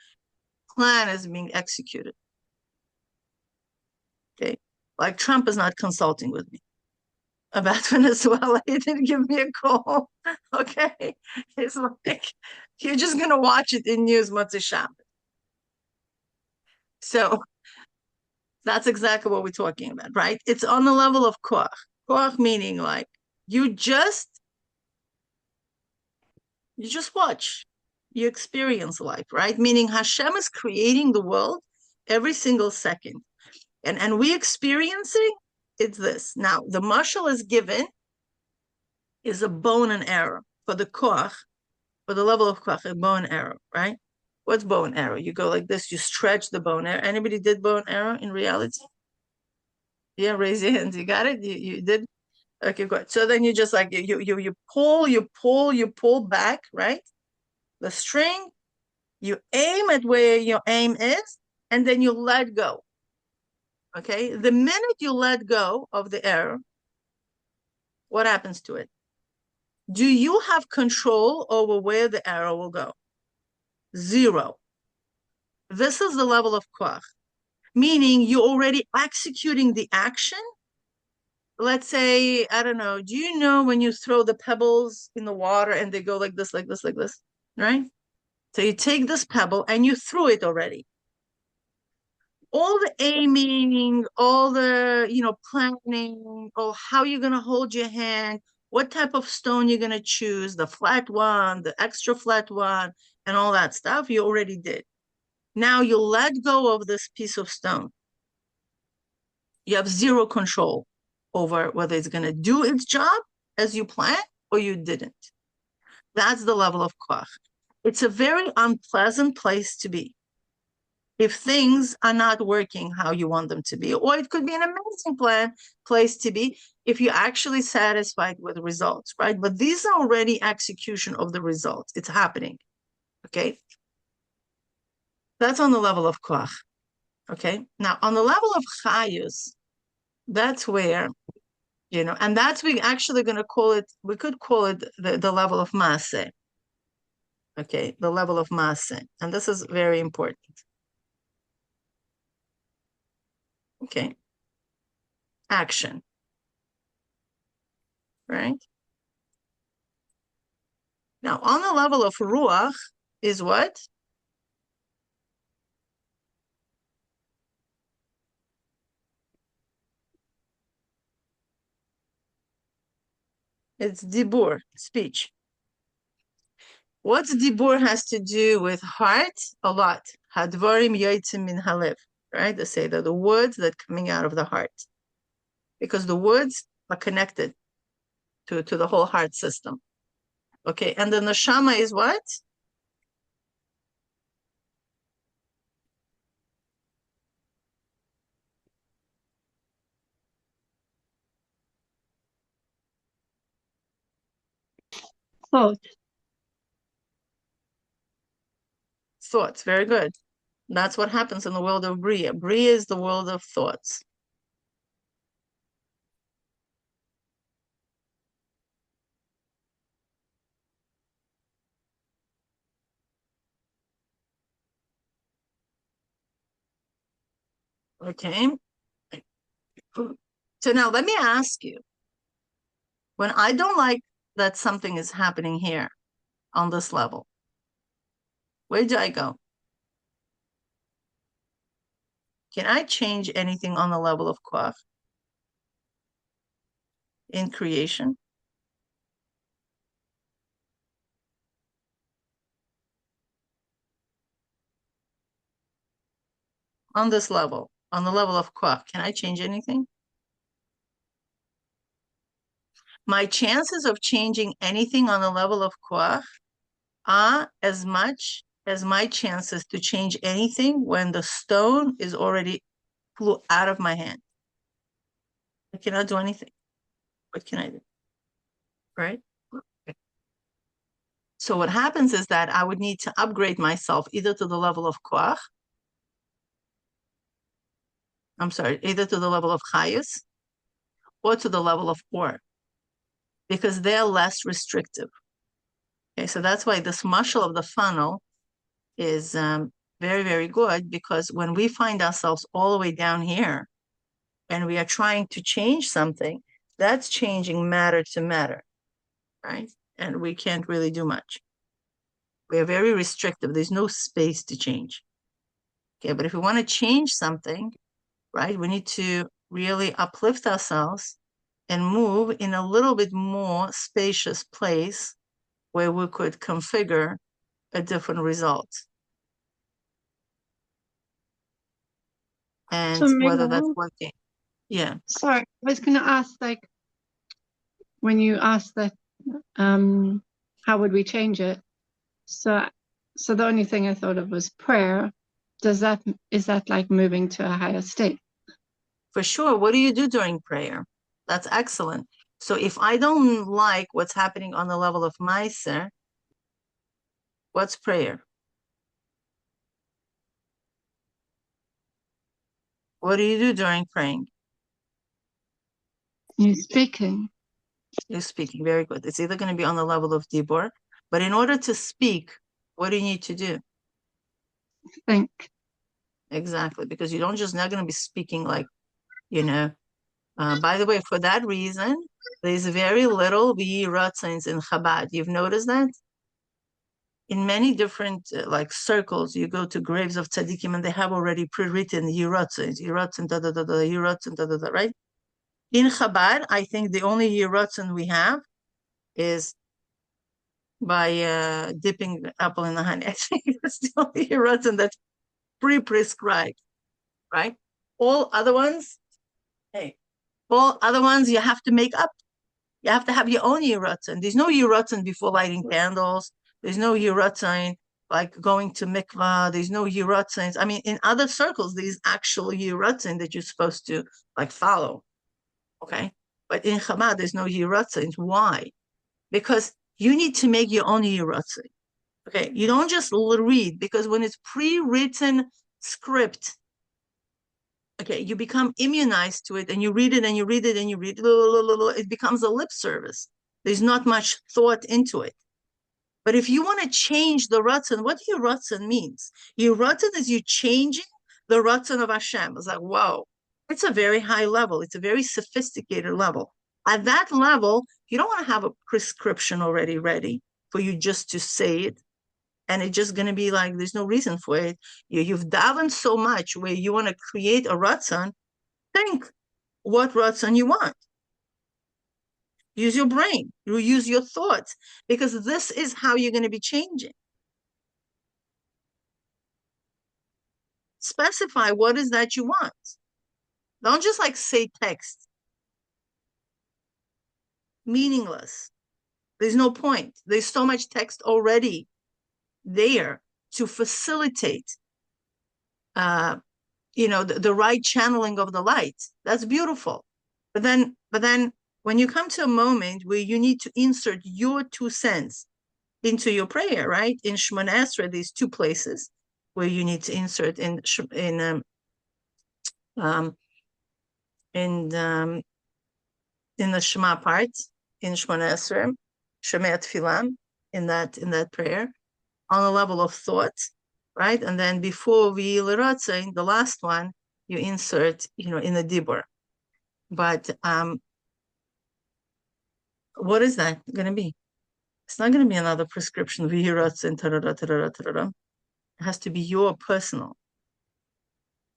[SPEAKER 2] plan is being executed. Okay, like Trump is not consulting with me about Venezuela. He didn't give me a call. Okay, it's like you're just gonna watch it in news Motzei Shabbat. So that's exactly what we're talking about, right? It's on the level of koach. Koach meaning like you just watch, you experience life, right? Meaning Hashem is creating the world every single second. And we experiencing, it's this. Now, the mashal is given is a bow and arrow for the koach, for the level of koach, a bow and arrow, right? What's bow and arrow? You go like this, you stretch the bow and arrow. Anybody did bow and arrow in reality? Yeah, raise your hands. You got it? You did? Okay, good. So then you just like, you pull back, right? The string, you aim at where your aim is, and then you let go. Okay, the minute you let go of the arrow, what happens to it? Do you have control over where the arrow will go? Zero. This is the level of koach, meaning you're already executing the action, let's say, I don't know, do you know when you throw the pebbles in the water and they go like this, like this, like this, right? So you take this pebble and you threw it already. All the aiming, all the, planning, how you're going to hold your hand, what type of stone you're going to choose, the flat one, the extra flat one, and all that stuff, you already did. Now you let go of this piece of stone. You have zero control over whether it's going to do its job as you planned or you didn't. That's the level of koach. It's a very unpleasant place to be if things are not working how you want them to be, or it could be an amazing place to be if you're actually satisfied with the results, right? But these are already execution of the results. It's happening, okay? That's on the level of koach, okay? Now, on the level of chayus, that's where, and that's we actually going to call it, we could call it the level of maseh, okay? The level of maseh, and this is very important. Okay, action, right? Now, on the level of ruach is what? It's dibur, speech. What's dibur has to do with heart? A lot. Hadvarim yotzim min halev, right? They say that the words that are coming out of the heart, because the words are connected to the whole heart system. Okay, and the neshama is what?
[SPEAKER 3] Thought.
[SPEAKER 2] Thoughts, very good. That's what happens in the world of Bria. Bria is the world of thoughts. Okay. So now let me ask you, when I don't like that something is happening here on this level, where do I go? Can I change anything on the level of koach in creation? On this level, on the level of koach, can I change anything? My chances of changing anything on the level of koach are as much as my chances to change anything when the stone is already flew out of my hand. I cannot do anything. What can I do? Right? So what happens is that I would need to upgrade myself either to the level of koach, either to the level of chayus or to the level of ohr, because they're less restrictive. Okay, so that's why this mashal of the funnel is very, very good, because when we find ourselves all the way down here and we are trying to change something, that's changing matter to matter, right? And we can't really do much. We are very restrictive. There's no space to change. Okay, but if we want to change something, right, we need to really uplift ourselves and move in a little bit more spacious place where we could configure a different result. And
[SPEAKER 3] So
[SPEAKER 2] whether that's working. Yeah.
[SPEAKER 3] sorry, I was going to ask, like, when you asked that, how would we change it? So the only thing I thought of was prayer. Is that like moving to a higher state?
[SPEAKER 2] For sure. What do you do during prayer? That's excellent. So if I don't like what's happening on the level of Meiser, what's prayer? What do you do during praying?
[SPEAKER 3] You're speaking.
[SPEAKER 2] You're speaking. Very good. It's either going to be on the level of Dibur, but in order to speak, what do you need to do?
[SPEAKER 3] Think.
[SPEAKER 2] Exactly, because you don't just not going to be speaking like, By the way, for that reason, there's very little v'yiratzins in Chabad. You've noticed that? In many different like circles, you go to graves of tzaddikim and they have already pre-written yiratzins, yiratzin, da da da da, yiratzin, da da da, right? In Chabad, I think the only yiratzin we have is by dipping the apple in the honey. I think that's the only yiratzin that's pre-prescribed, right? All other ones, all other ones you have to make up. You have to have your own yiratzin. There's no yiratzin before lighting candles. There's no yiratzin like going to mikvah. There's no yiratzins. I mean, in other circles, there's actual yiratzin that you're supposed to like follow. Okay, but in Chabad, there's no yiratzins. Why? Because you need to make your own yiratzin. Okay, you don't just read, because when it's pre-written script, okay, you become immunized to it and you read it and you read it and you read it. It becomes a lip service. There's not much thought into it. But if you want to change the ratzon, what your ratzon means? Your ratzon is you changing the ratzon of Hashem. It's like, whoa, it's a very high level. It's a very sophisticated level. At that level, you don't want to have a prescription already ready for you just to say it. And it's just going to be like, there's no reason for it. You've davened so much where you want to create a ratzon. Think what ratzon you want. Use your brain. You use your thoughts, because this is how you're going to be changing. Specify what is that you want. Don't just like say text. Meaningless. There's no point. There's so much text already there to facilitate the right channeling of the light. That's beautiful. But then when you come to a moment where you need to insert your 2 cents into your prayer, right? In Shemona Esrei, there's 2 places where you need to insert in the Shema part, in Shemona Esrei, Shema Tfilah, in that prayer, on a level of thought, right? And then before v'yiratzin, the last one, you insert, in the dibur. But what is that going to be? It's not going to be another prescription. It has to be your personal,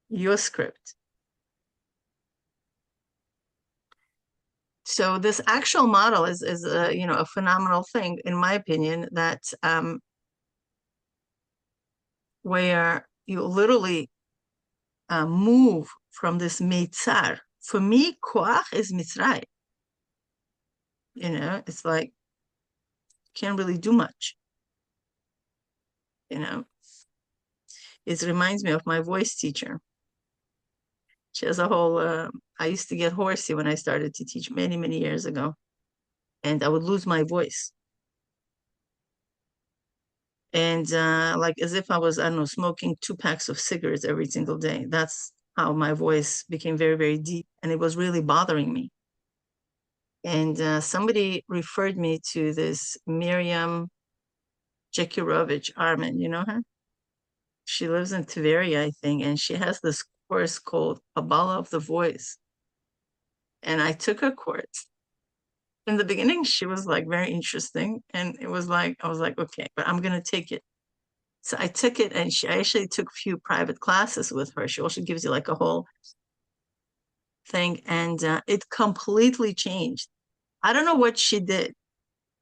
[SPEAKER 2] your script. So this actual model is a phenomenal thing, in my opinion, that where you literally move from this meitzar. For me, koach is mitzray. It's like, can't really do much. It reminds me of my voice teacher. She has a whole, I used to get horsey when I started to teach many, many years ago. And I would lose my voice. And like as if I was, I don't know, smoking 2 packs of cigarettes every single day. That's how my voice became very, very deep. And it was really bothering me. And somebody referred me to this Miriam Jekirovich Armin. You know her? She lives in Tveria, I think. And she has this course called Kabbalah of the Voice. And I took her course. In the beginning, she was like very interesting. And it was like, I was like, okay, but I'm going to take it. So I took it, and I actually took a few private classes with her. She also gives you like a whole thing. And it completely changed. I don't know what she did,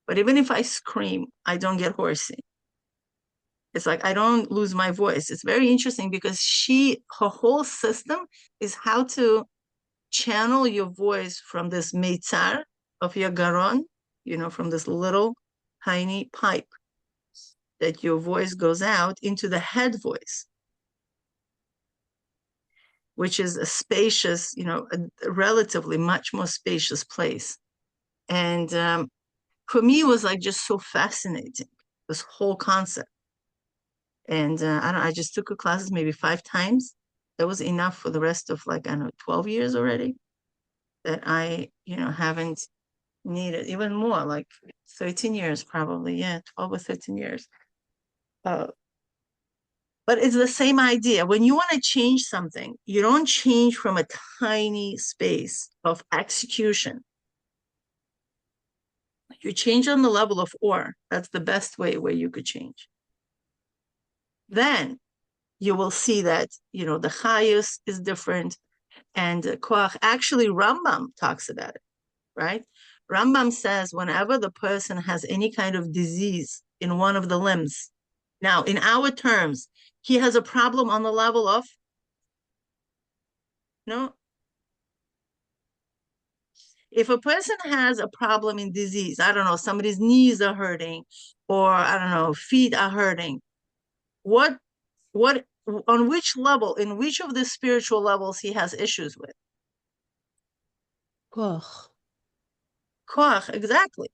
[SPEAKER 2] but even if I scream, I don't get horsey. It's like, I don't lose my voice. It's very interesting because her whole system is how to channel your voice from this meitzar of your garon, from this little tiny pipe that your voice goes out into the head voice, which is a spacious, a relatively much more spacious place. And for me, it was like just so fascinating, this whole concept. And I just took her classes maybe 5 times. That was enough for the rest of 12 years already that I, haven't needed, even more, like 13 years probably. Yeah, 12 or 13 years. But it's the same idea. When you want to change something, you don't change from a tiny space of execution. You change on the level of or. That's the best way where you could change. Then you will see that, the chayus is different. And koach, actually, Rambam talks about it, right? Rambam says whenever the person has any kind of disease in one of the limbs, now, in our terms, he has a problem on the level of, if a person has a problem in disease, I don't know, somebody's knees are hurting, or I don't know, feet are hurting, what, on which level, in which of the spiritual levels he has issues with?
[SPEAKER 5] Koach.
[SPEAKER 2] Koach, exactly.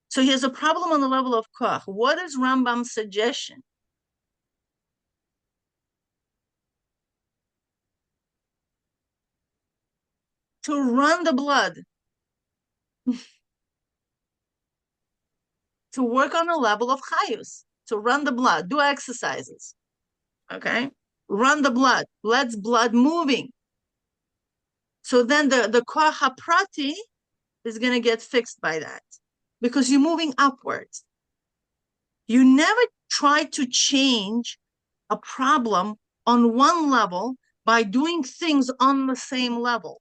[SPEAKER 2] So he has a problem on the level of koach. What is Rambam's suggestion? To run the blood, to work on a level of chayus, to run the blood, do exercises, okay? Run the blood, let's blood moving. So then the koach haprati is going to get fixed by that because you're moving upwards. You never try to change a problem on one level by doing things on the same level.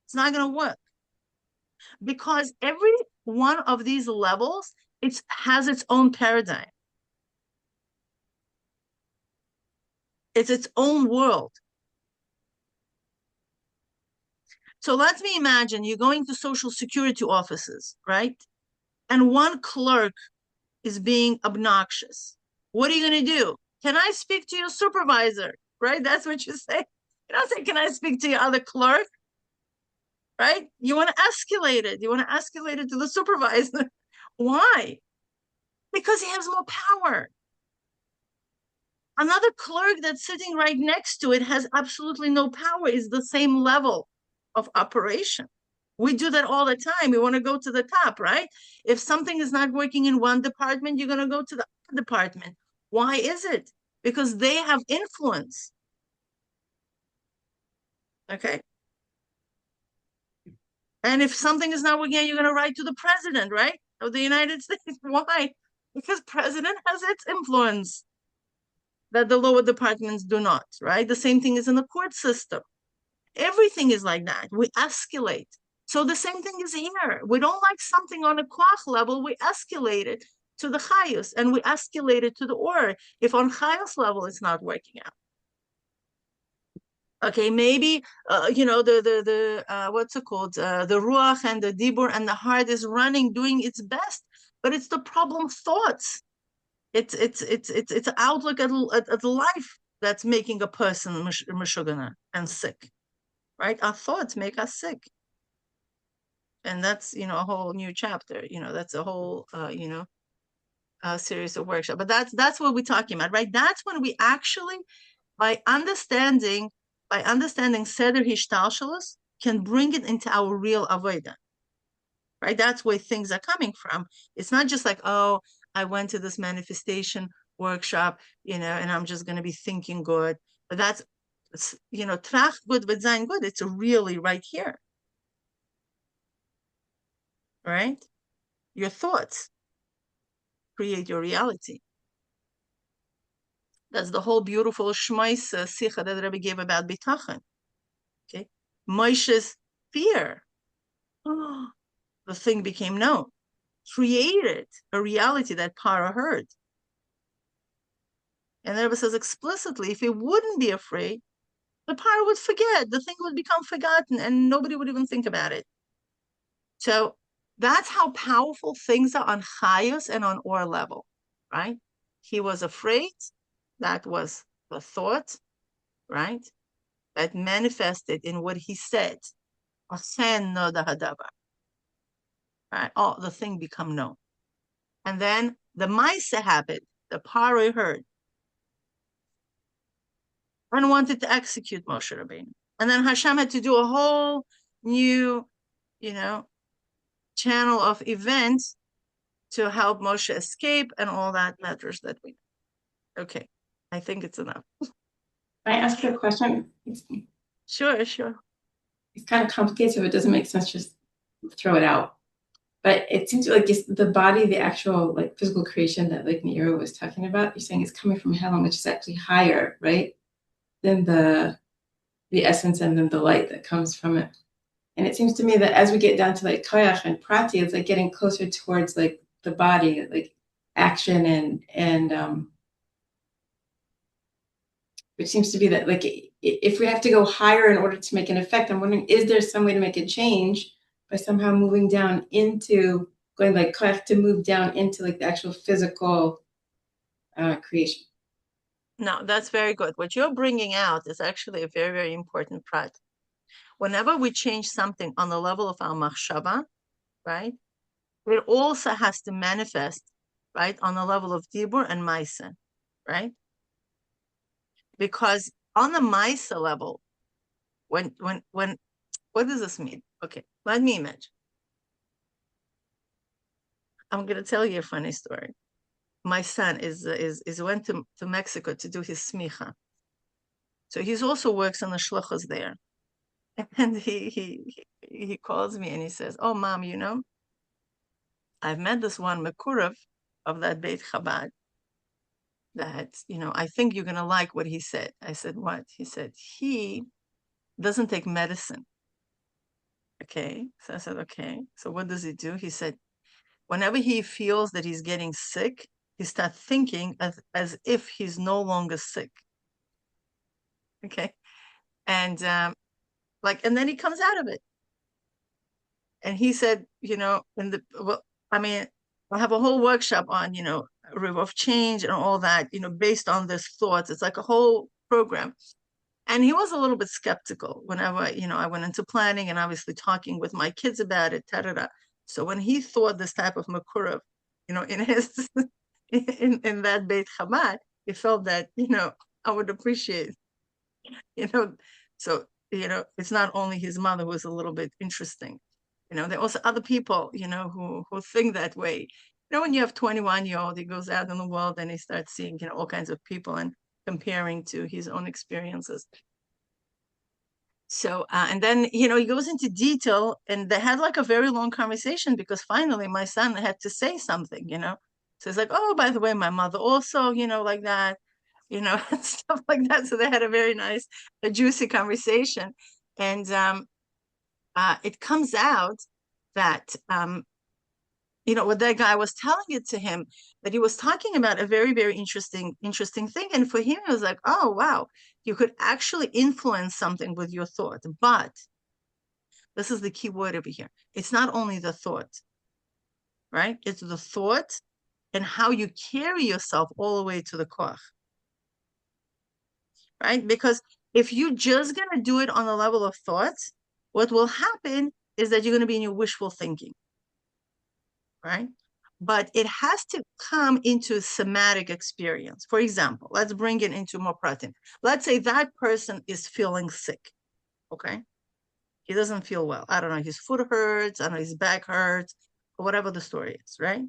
[SPEAKER 2] It's not going to work because every one of these levels, it has its own paradigm. It's its own world. So let me imagine you're going to social security offices, right? And one clerk is being obnoxious. What are you going to do? Can I speak to your supervisor? Right? That's what you say. You don't say, can I speak to your other clerk? Right? You want to escalate it. You want to escalate it to the supervisor. Why? Because he has more power. Another clerk that's sitting right next to it has absolutely no power. It's the same level of operation. We do that all the time. We want to go to the top, right? If something is not working in one department, you're going to go to the other department. Why is it? Because they have influence. Okay. And if something is not working, you're going to write to the president, right? Of the United States. Why? Because president has its influence that the lower departments do not, right? The same thing is in the court system. Everything is like that. We escalate. So the same thing is here. We don't like something on a koach level, we escalate it to the chayus, and we escalate it to the or. If on chayus level it's not working out. Okay, maybe the what's it called? The ruach and the dibur and the heart is running, doing its best, but it's the problem thoughts. It's an outlook at life that's making a person meshugana and sick, right? Our thoughts make us sick. And that's, a whole new chapter, that's a whole, series of workshop. But that's what we're talking about, right? That's when we actually, by understanding Seder Hislabshus, can bring it into our real avodah, right? That's where things are coming from. It's not just like, oh, I went to this manifestation workshop, and I'm just going to be thinking good. But that's, trach good, but sein good. It's really right here. Right? Your thoughts create your reality. That's the whole beautiful Shmais Sicha that the Rebbe gave about Bitachon. Okay? Moshe's fear. Oh, the thing became known. Created a reality that Paro heard. And the Rebbe says explicitly, if he wouldn't be afraid, the Paro would forget. The thing would become forgotten and nobody would even think about it. So that's how powerful things are on chayus and on or level, right? He was afraid. That was the thought, right? That manifested in what he said. Right? Oh, the thing become known. And then the Maisa happened. The Paro heard and wanted to execute Moshe Rabbeinu. And then Hashem had to do a whole new, channel of events to help Moshe escape and all that matters that we know. Okay, I think it's enough.
[SPEAKER 3] Can I ask you a question?
[SPEAKER 2] Sure.
[SPEAKER 3] It's kind of complicated, so if it doesn't make sense, just throw it out. But it seems like just the body, the actual like physical creation that like Nero was talking about, you're saying it's coming from heaven, which is actually higher, right? Than the essence and then the light that comes from it. And it seems to me that as we get down to like koach and prati, it's like getting closer towards like the body, like action and which seems to be that like if we have to go higher in order to make an effect, I'm wondering, is there some way to make a change by somehow moving down into going like koach to move down into like the actual physical creation?
[SPEAKER 2] No, that's very good. What you're bringing out is actually a very, very important part. Whenever we change something on the level of our machshava, right, it also has to manifest, right, on the level of dibur and maisa, right? Because on the maisa level, when, what does this mean? Okay, let me imagine. I'm going to tell you a funny story. My son is went to Mexico to do his smicha. So he's also works on the shluchos there. And he calls me and he says, "Oh, Mom, you know, I've met this one Mekurev of that Beit Chabad that, you know, I think you're going to like what he said." I said, "What?" He said, "He doesn't take medicine." Okay. So I said, "Okay. So what does he do?" He said, whenever he feels that he's getting sick, he starts thinking as if he's no longer sick. Okay. And and then he comes out of it. And he said, you know, I have a whole workshop on, you know, river of change and all that, you know, based on this thoughts. It's like a whole program. And he was a little bit skeptical whenever, you know, I went into planning and obviously talking with my kids about it, ta-da-da. So when he thought this type of Mekurev, you know, in his in that Beit Chabad, he felt that, you know, I would appreciate, you know, so, you know, it's not only his mother who was a little bit interesting. You know, there are also other people, you know, who think that way. You know, when you have 21-year-old, he goes out in the world and he starts seeing, you know, all kinds of people and comparing to his own experiences. So, and then, you know, he goes into detail and they had like a very long conversation because finally my son had to say something, you know. So he's like, "Oh, by the way, my mother also, you know, like that, you know," and stuff like that. So they had a very nice, a juicy conversation. And it comes out that, you know, what that guy was telling it to him, that he was talking about a very, very interesting thing. And for him, it was like, oh, wow, you could actually influence something with your thought. But this is the key word over here. It's not only the thought, right? It's the thought and how you carry yourself all the way to the koach, right? Because if you're just going to do it on the level of thoughts, what will happen is that you're going to be in your wishful thinking, right? But it has to come into somatic experience. For example, let's bring it into more pratim. Let's say that person is feeling sick, okay? He doesn't feel well. I don't know, his foot hurts, I don't know, his back hurts, or whatever the story is, right?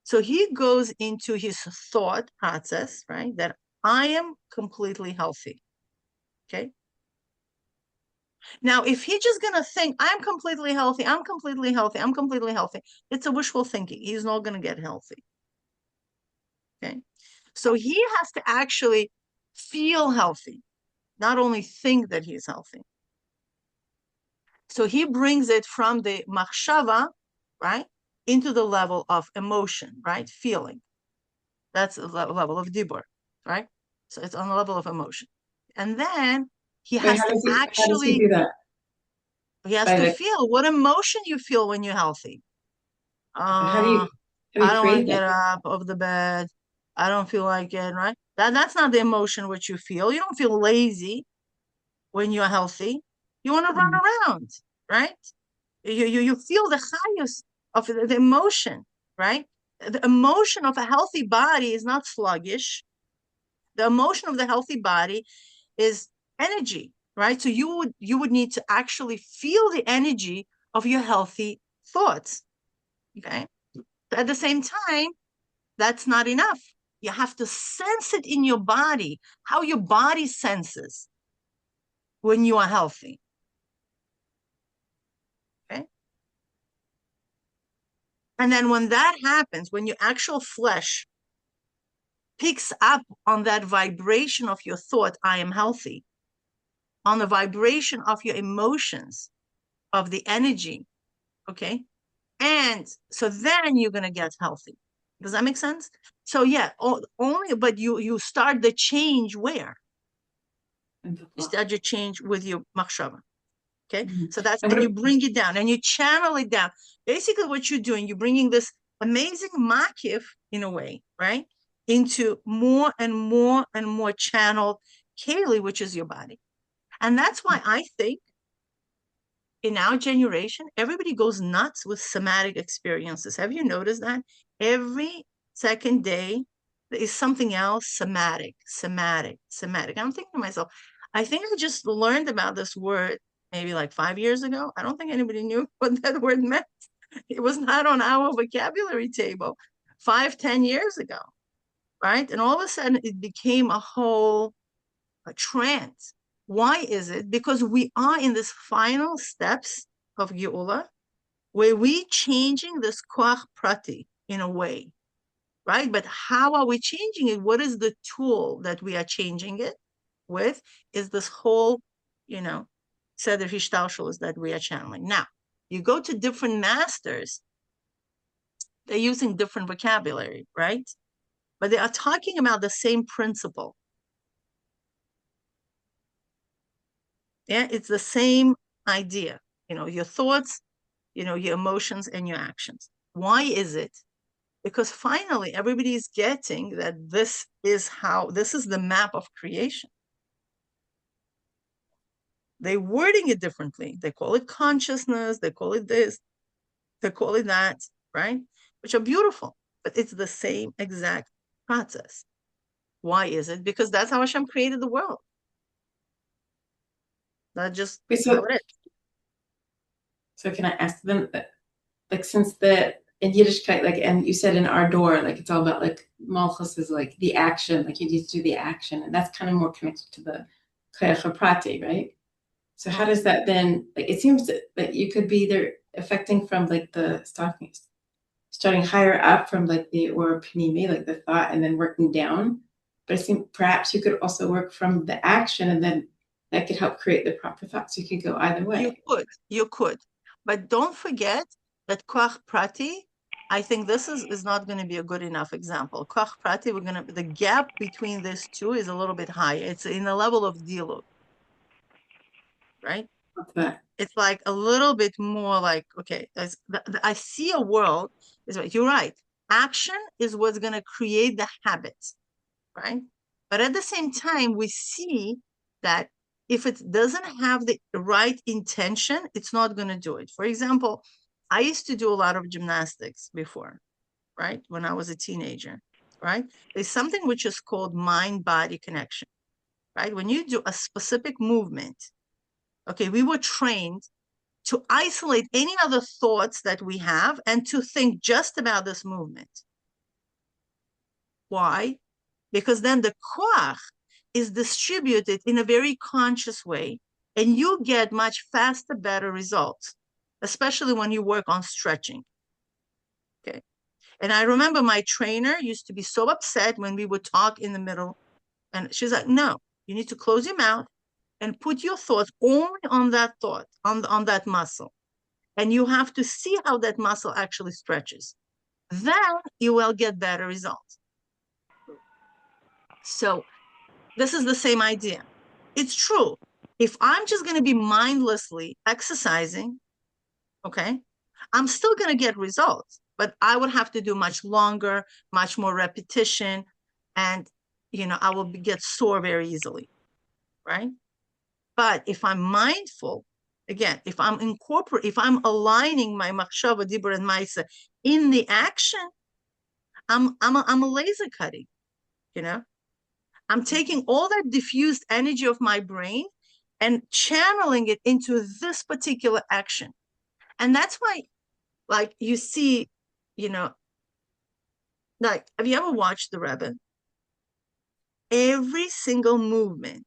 [SPEAKER 2] So he goes into his thought process, right? That I am completely healthy, okay? Now, if he's just going to think, I'm completely healthy, I'm completely healthy, I'm completely healthy, it's a wishful thinking. He's not going to get healthy. Okay. So he has to actually feel healthy, not only think that he's healthy. So he brings it from the machshava, right, into the level of emotion, right, feeling. That's the level of dibur, right? So it's on the level of emotion. And then he has to
[SPEAKER 3] How does he do that?
[SPEAKER 2] He has to feel what emotion you feel when you're healthy.
[SPEAKER 3] How do you
[SPEAKER 2] I don't want to
[SPEAKER 3] create
[SPEAKER 2] get
[SPEAKER 3] that?
[SPEAKER 2] up off the bed. I don't feel like it, right? That's not the emotion which you feel. You don't feel lazy when you're healthy. You want to run around, right? You feel the chayus of the emotion, right? The emotion of a healthy body is not sluggish. The emotion of the healthy body is energy, right? So you would need to actually feel the energy of your healthy thoughts, okay? At the same time, that's not enough. You have to sense it in your body, how your body senses when you are healthy. Okay? And then when that happens, when your actual flesh picks up on that vibration of your thought, I am healthy, on the vibration of your emotions, of the energy, okay? And so then you're going to get healthy. Does that make sense? So yeah, only, but you start the change where? You start your change with your machshava. Okay, so that's, and you bring it down and you channel it down. Basically what you're doing, you're bringing this amazing Makif in a way, right? Into more and more and more channeled Keli, which is your body. And that's why I think in our generation, everybody goes nuts with somatic experiences. Have you noticed that? Every second day, there is something else somatic. I'm thinking to myself, I think I just learned about this word maybe like 5 years ago. I don't think anybody knew what that word meant. It was not on our vocabulary table 5-10 years ago, right? And all of a sudden it became a trance. Why is it? Because we are in this final steps of Geula, where we changing this koach prati in a way, right? But how are we changing it? What is the tool that we are changing it with? Is this whole, seder hislabshus that we are channeling. Now, you go to different masters, they're using different vocabulary, right? But they are talking about the same principle. Yeah, it's the same idea, your thoughts, your emotions and your actions. Why is it? Because finally everybody is getting that this is the map of creation. They're wording it differently. They call it consciousness, they call it this, they call it that, right? Which are beautiful, but it's the same exact process. Why is it? Because that's how Hashem created the world. That's just how it is.
[SPEAKER 3] So can I ask them, like, since in Yiddishkeit, like, and you said in our door, like, it's all about like malchus is like the action, like you need to do the action, and that's kind of more connected to the koach prati, right? So how does that then, like, it seems that you could be either affecting from like the starting higher up from like the or Pnimi, like the thought, and then working down. But I think perhaps you could also work from the action, and then that could help create the proper thought. So you could go either way.
[SPEAKER 2] You could. But don't forget that koach prati, I think this is not going to be a good enough example. Koach prati, the gap between these two is a little bit higher. It's in the level of diluk, right?
[SPEAKER 3] What's that?
[SPEAKER 2] It's like a little bit more like, okay, I see a world, you're right. Action is what's going to create the habits, right? But at the same time, we see that if it doesn't have the right intention, it's not going to do it. For example, I used to do a lot of gymnastics before, right? When I was a teenager, right? There's something which is called mind-body connection, right? When you do a specific movement, okay, we were trained to isolate any other thoughts that we have and to think just about this movement. Why? Because then the koach is distributed in a very conscious way, and you get much faster, better results, especially when you work on stretching. Okay. And I remember my trainer used to be so upset when we would talk in the middle, and she's like, no, you need to close your mouth and put your thoughts only on that thought, on that muscle. And you have to see how that muscle actually stretches. Then you will get better results. So this is the same idea. It's true. If I'm just going to be mindlessly exercising, okay, I'm still going to get results, but I would have to do much longer, much more repetition, and, I will get sore very easily, right? But if I'm mindful, again, if I'm aligning my machshava, dibur, and maisa in the action, I'm a laser cutting, I'm taking all that diffused energy of my brain and channeling it into this particular action. And that's why, like, you see, like, have you ever watched the Rebbe? Every single movement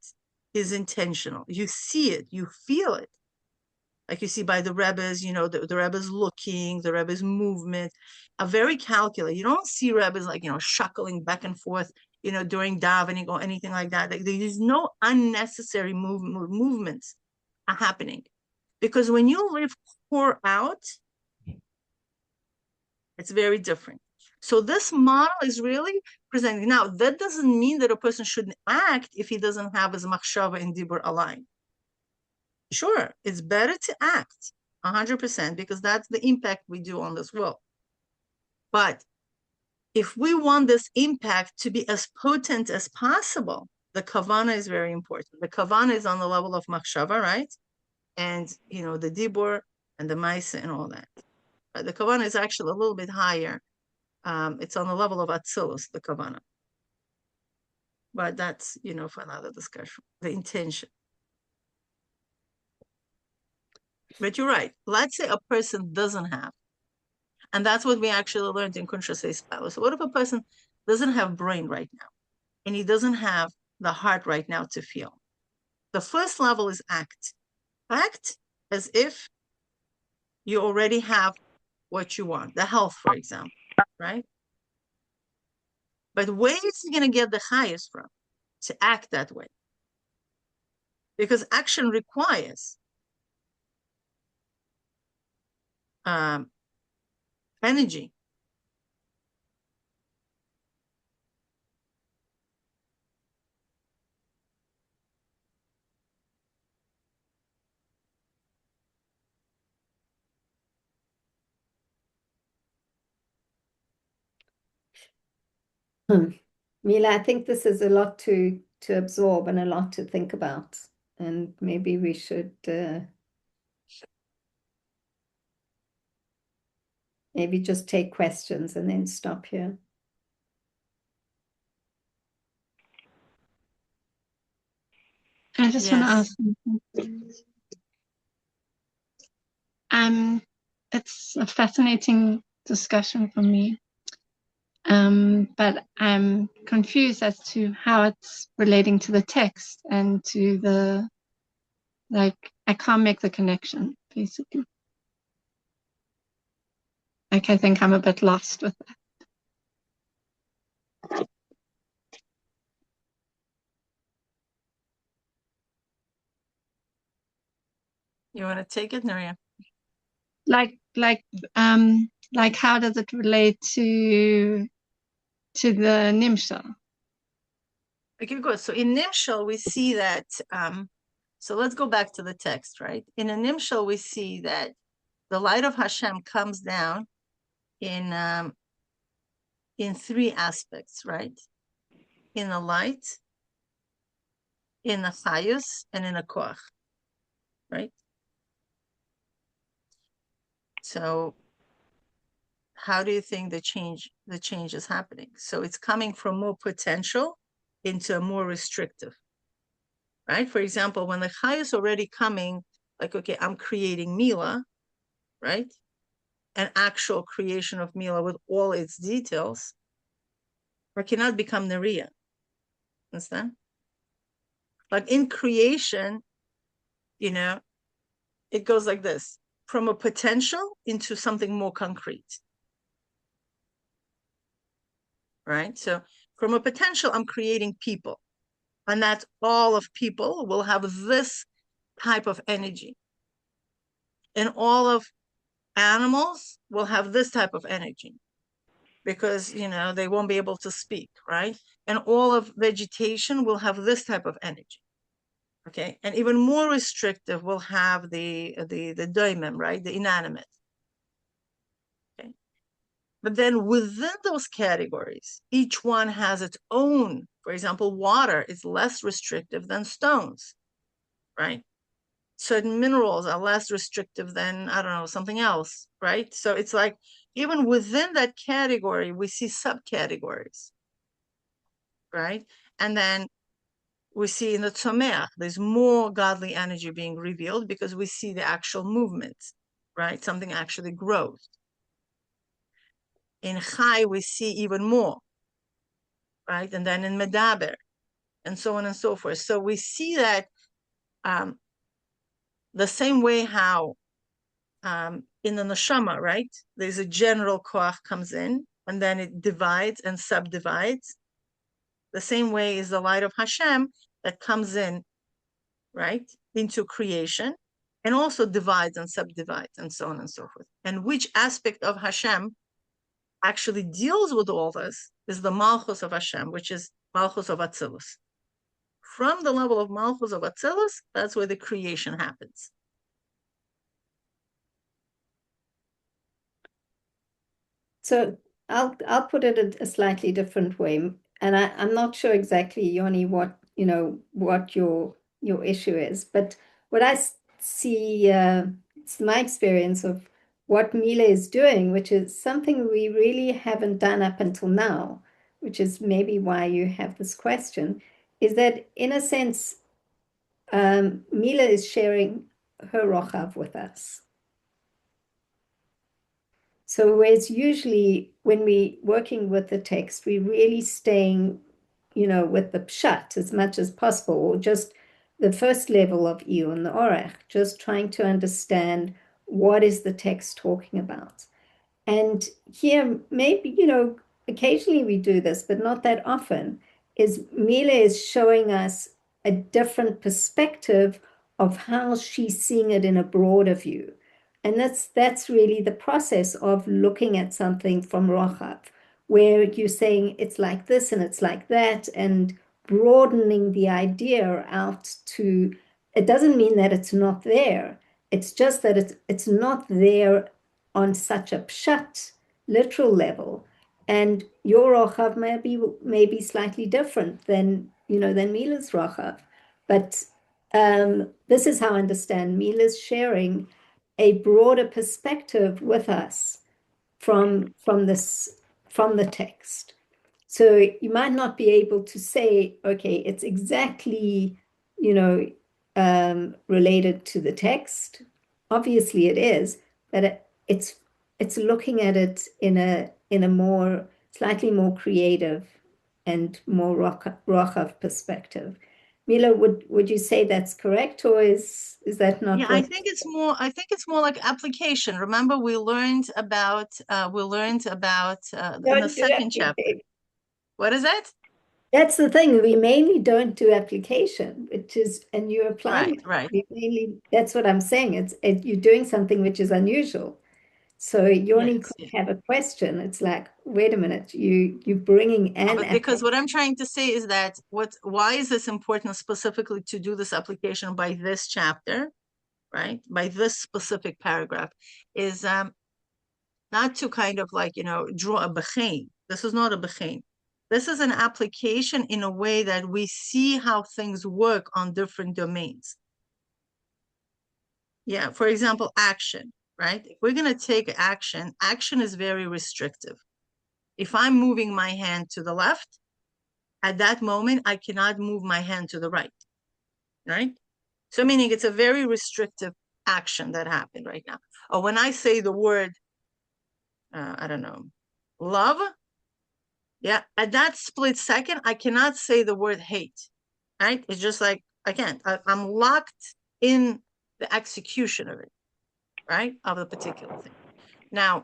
[SPEAKER 2] is intentional. You see it, you feel it. Like you see by the Rebbe's, the Rebbe's looking, the Rebbe's movement are very calculated. You don't see Rebbe's like, shuckling back and forth, during davening or anything like that. There's no unnecessary movements are happening. Because when you live core out, it's very different. So this model is really presenting. Now, that doesn't mean that a person shouldn't act if he doesn't have his machshava and dibur aligned. Sure, it's better to act 100% because that's the impact we do on this world. But if we want this impact to be as potent as possible, the kavana is very important. The kavana is on the level of machshava, right? And, the dibur and the maisa and all that. But the kavana is actually a little bit higher. It's on the level of atzilus, the kavana. But that's, for another discussion, the intention. But you're right. Let's say a person doesn't have, and that's what we actually learned in conscious power. So what if a person doesn't have brain right now, and he doesn't have the heart right now to feel? The first level is act. Act as if you already have what you want, the health, for example, right? But where is he going to get the chayus from to act that way? Because action requires energy.
[SPEAKER 1] Mila, I think this is a lot to absorb and a lot to think about. And maybe we should maybe just take questions and then stop here.
[SPEAKER 3] I just want to ask something. It's a fascinating discussion for me. But I'm confused as to how it's relating to the text and to the, I can't make the connection, basically. I think I'm a bit lost with that.
[SPEAKER 2] You want to take it, Nuria?
[SPEAKER 3] Like how does it relate to the nimshal?
[SPEAKER 2] Okay, good. So in nimshal, we see that, so let's go back to the text, right? In a nimshal, we see that the light of Hashem comes down in three aspects, right? In the light, in the chayus, and in a koach, right? So how do you think the change is happening? So it's coming from more potential into a more restrictive, right? For example, when the chayus already coming, like, okay, I'm creating Mila, right? An actual creation of Mila with all its details, or cannot become Neriya. Understand? Like in creation, it goes like this, from a potential into something more concrete. Right? So from a potential, I'm creating people. And that all of people will have this type of energy. And all of animals will have this type of energy. Because, they won't be able to speak, right? And all of vegetation will have this type of energy. Okay, and even more restrictive will have the daimim, right? The inanimate. Okay. But then within those categories, each one has its own. For example, water is less restrictive than stones, right? Certain minerals are less restrictive than, I don't know, something else, right? So it's like, even within that category, we see subcategories, right? And then we see in the tzomeach, there's more godly energy being revealed because we see the actual movement, right? Something actually grows. In chai, we see even more, right? And then in medaber, and so on and so forth. So we see that the same way how in the neshama, right? There's a general koach comes in, and then it divides and subdivides. The same way is the light of Hashem that comes in, right, into creation, and also divides and subdivides, and so on and so forth. And which aspect of Hashem actually deals with all this is the malchus of Hashem, which is malchus of Atzilus. From the level of malchus of Atzilus, that's where the creation happens.
[SPEAKER 1] So I'll put it a slightly different way, and I'm not sure exactly, Yoni, what your issue is, but what I see, it's my experience of what Mila is doing, which is something we really haven't done up until now, which is maybe why you have this question, is that in a sense, Mila is sharing her rochav with us. So whereas usually when we working with the text, we're really staying, with the pshat as much as possible, or just the first level of iyun, the orach, just trying to understand what is the text talking about. And here, maybe, occasionally we do this, but not that often, is Mila is showing us a different perspective of how she's seeing it in a broader view. And that's really the process of looking at something from Rochav, where you're saying it's like this and it's like that, and broadening the idea out to, it doesn't mean that it's not there. It's just that it's not there on such a pshat, literal level. And your Rochav may be slightly different than Mila's Rochav. But this is how I understand Mila's sharing a broader perspective with us from the text. So you might not be able to say, okay, it's exactly, related to the text. Obviously it is, but it's looking at it in a more, slightly more creative and more rochav perspective. Mila, would you say that's correct, or is that not?
[SPEAKER 2] Yeah, I think it's more like application. Remember, we learned about in the second chapter. What is that?
[SPEAKER 1] That's the thing. We mainly don't do application, which is, and you're applying.
[SPEAKER 2] Right.
[SPEAKER 1] That's what I'm saying. You're doing something which is unusual. So Yoni could have a question. It's like, wait a minute, you're bringing an
[SPEAKER 2] because what I'm trying to say is that why is this important specifically to do this application by this chapter, right? By this specific paragraph is not to kind of like, draw a bechein. This is not a bechein. This is an application in a way that we see how things work on different domains. Yeah, for example, action, right? If we're going to take action is very restrictive. If I'm moving my hand to the left, at that moment, I cannot move my hand to the right, right? So meaning it's a very restrictive action that happened right now. Or when I say the word, I don't know, love, yeah, at that split second, I cannot say the word hate, right? It's just like, I can't. I'm locked in the execution of it, right? Of the particular thing. Now,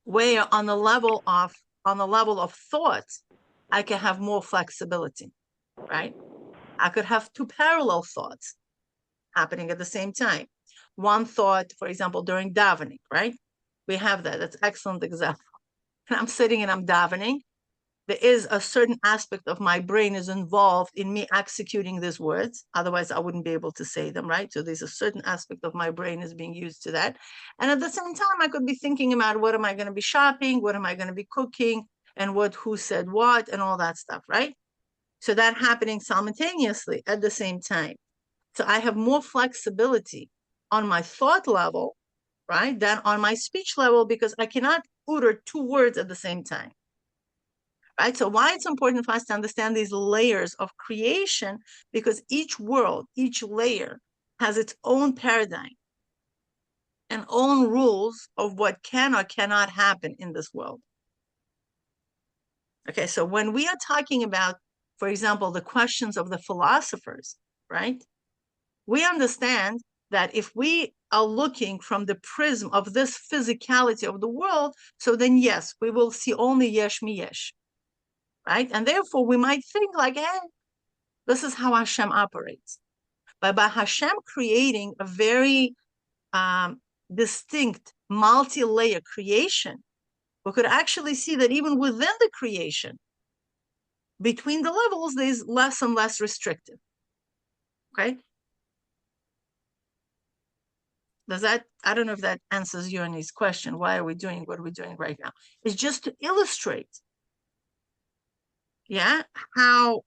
[SPEAKER 2] where on the level of thought, I can have more flexibility, right? I could have two parallel thoughts happening at the same time. One thought, for example, during davening, right? We have that. That's an excellent example. And I'm sitting and I'm davening. There is a certain aspect of my brain is involved in me executing these words. Otherwise, I wouldn't be able to say them, right? So there's a certain aspect of my brain is being used to that. And at the same time, I could be thinking about what am I going to be shopping? What am I going to be cooking? And who said what and all that stuff, right? So that happening simultaneously at the same time. So I have more flexibility on my thought level, right, than on my speech level, because I cannot utter two words at the same time. Right? So why it's important for us to understand these layers of creation, because each world, each layer has its own paradigm and own rules of what can or cannot happen in this world. Okay, so when we are talking about for example, the questions of the philosophers, right? We understand that if we are looking from the prism of this physicality of the world, so then yes, we will see only yesh mi yesh, right? And therefore we might think like, hey, this is how Hashem operates. But by Hashem creating a very distinct multi-layer creation, we could actually see that even within the creation, between the levels, there's less and less restrictive. Okay? Does that, I don't know if that answers Yoni's question. Why are we doing what we're doing right now? It's just to illustrate, yeah, how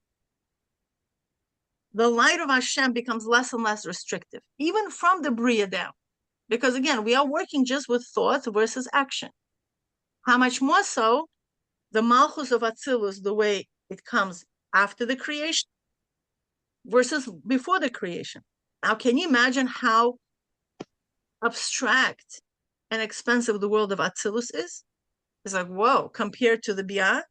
[SPEAKER 2] the light of Hashem becomes less and less restrictive, even from the Bria down. Because again, we are working just with thought versus action. How much more so the Malchus of Atzilus, the way it comes after the creation versus before the creation. Now, can you imagine how abstract and expensive the world of Atzilus is? It's like, whoa, compared to the Biyah.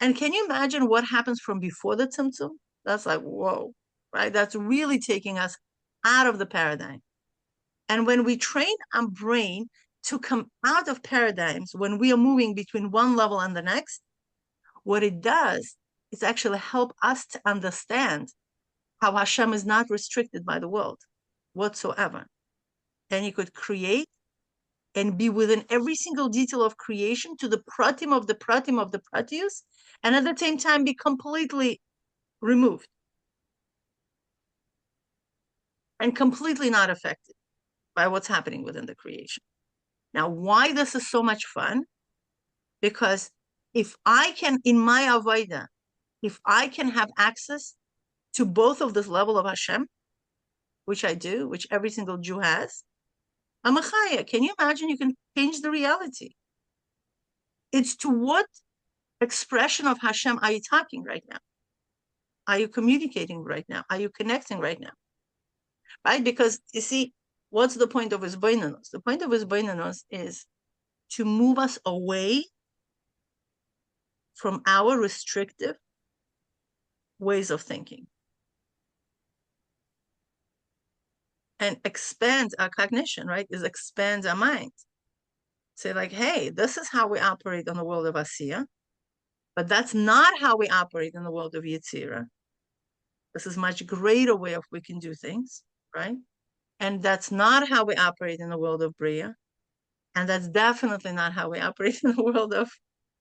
[SPEAKER 2] And can you imagine what happens from before the Tzimtzum? That's like, whoa, right? That's really taking us out of the paradigm. And when we train our brain to come out of paradigms, when we are moving between one level and the next, what it does is actually help us to understand how Hashem is not restricted by the world whatsoever. And he could create and be within every single detail of creation to the pratim of the pratius, and at the same time be completely removed and completely not affected by what's happening within the creation. Now, why this is so much fun? Because if I can, in my avodah, if I can have access to both of this level of Hashem, which I do, which every single Jew has, I'm a chaya. Can you imagine? You can change the reality. It's to what expression of Hashem are you talking right now? Are you communicating right now? Are you connecting right now? Right? Because you see, what's the point of hisbonenus? The point of hisbonenus is to move us away from our restrictive ways of thinking and expand our cognition, right? Is expand our mind. Say like, hey, this is how we operate in the world of Asiya, but that's not how we operate in the world of Yetzirah. This is much greater way of we can do things, right? And that's not how we operate in the world of Bria. And that's definitely not how we operate in the world of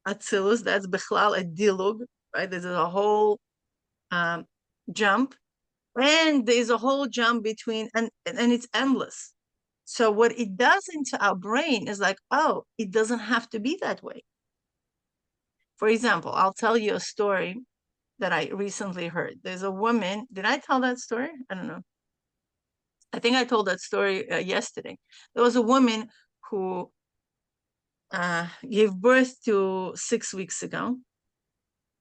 [SPEAKER 2] Atzilus. That's Bechlal a dilug, right? There's a whole jump. And there's a whole jump between, and it's endless. So what it does into our brain is like, oh, it doesn't have to be that way. For example, I'll tell you a story that I recently heard. There's a woman, did I tell that story? I don't know. I think I told that story yesterday. There was a woman who gave birth to 6 weeks ago.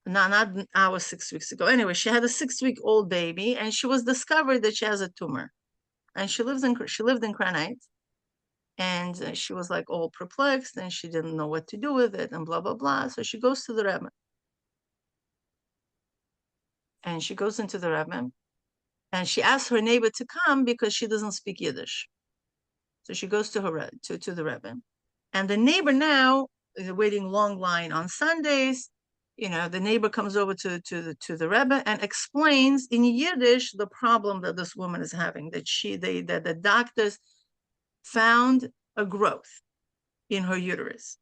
[SPEAKER 2] No, not our 6 weeks ago. Anyway, she had a 6-week-old baby, and she was discovered that she has a tumor. And she lived in Candlelight, and she was like all perplexed, and she didn't know what to do with it, and blah blah blah. So she goes to the Rebbe, and she goes into the Rebbe, and she asks her neighbor to come because she doesn't speak Yiddish. So she goes to her to the Rebbe, and the neighbor now is waiting long line on Sundays. You know, the neighbor comes over to the Rebbe and explains in Yiddish the problem that this woman is having, that the doctors found a growth in her uterus.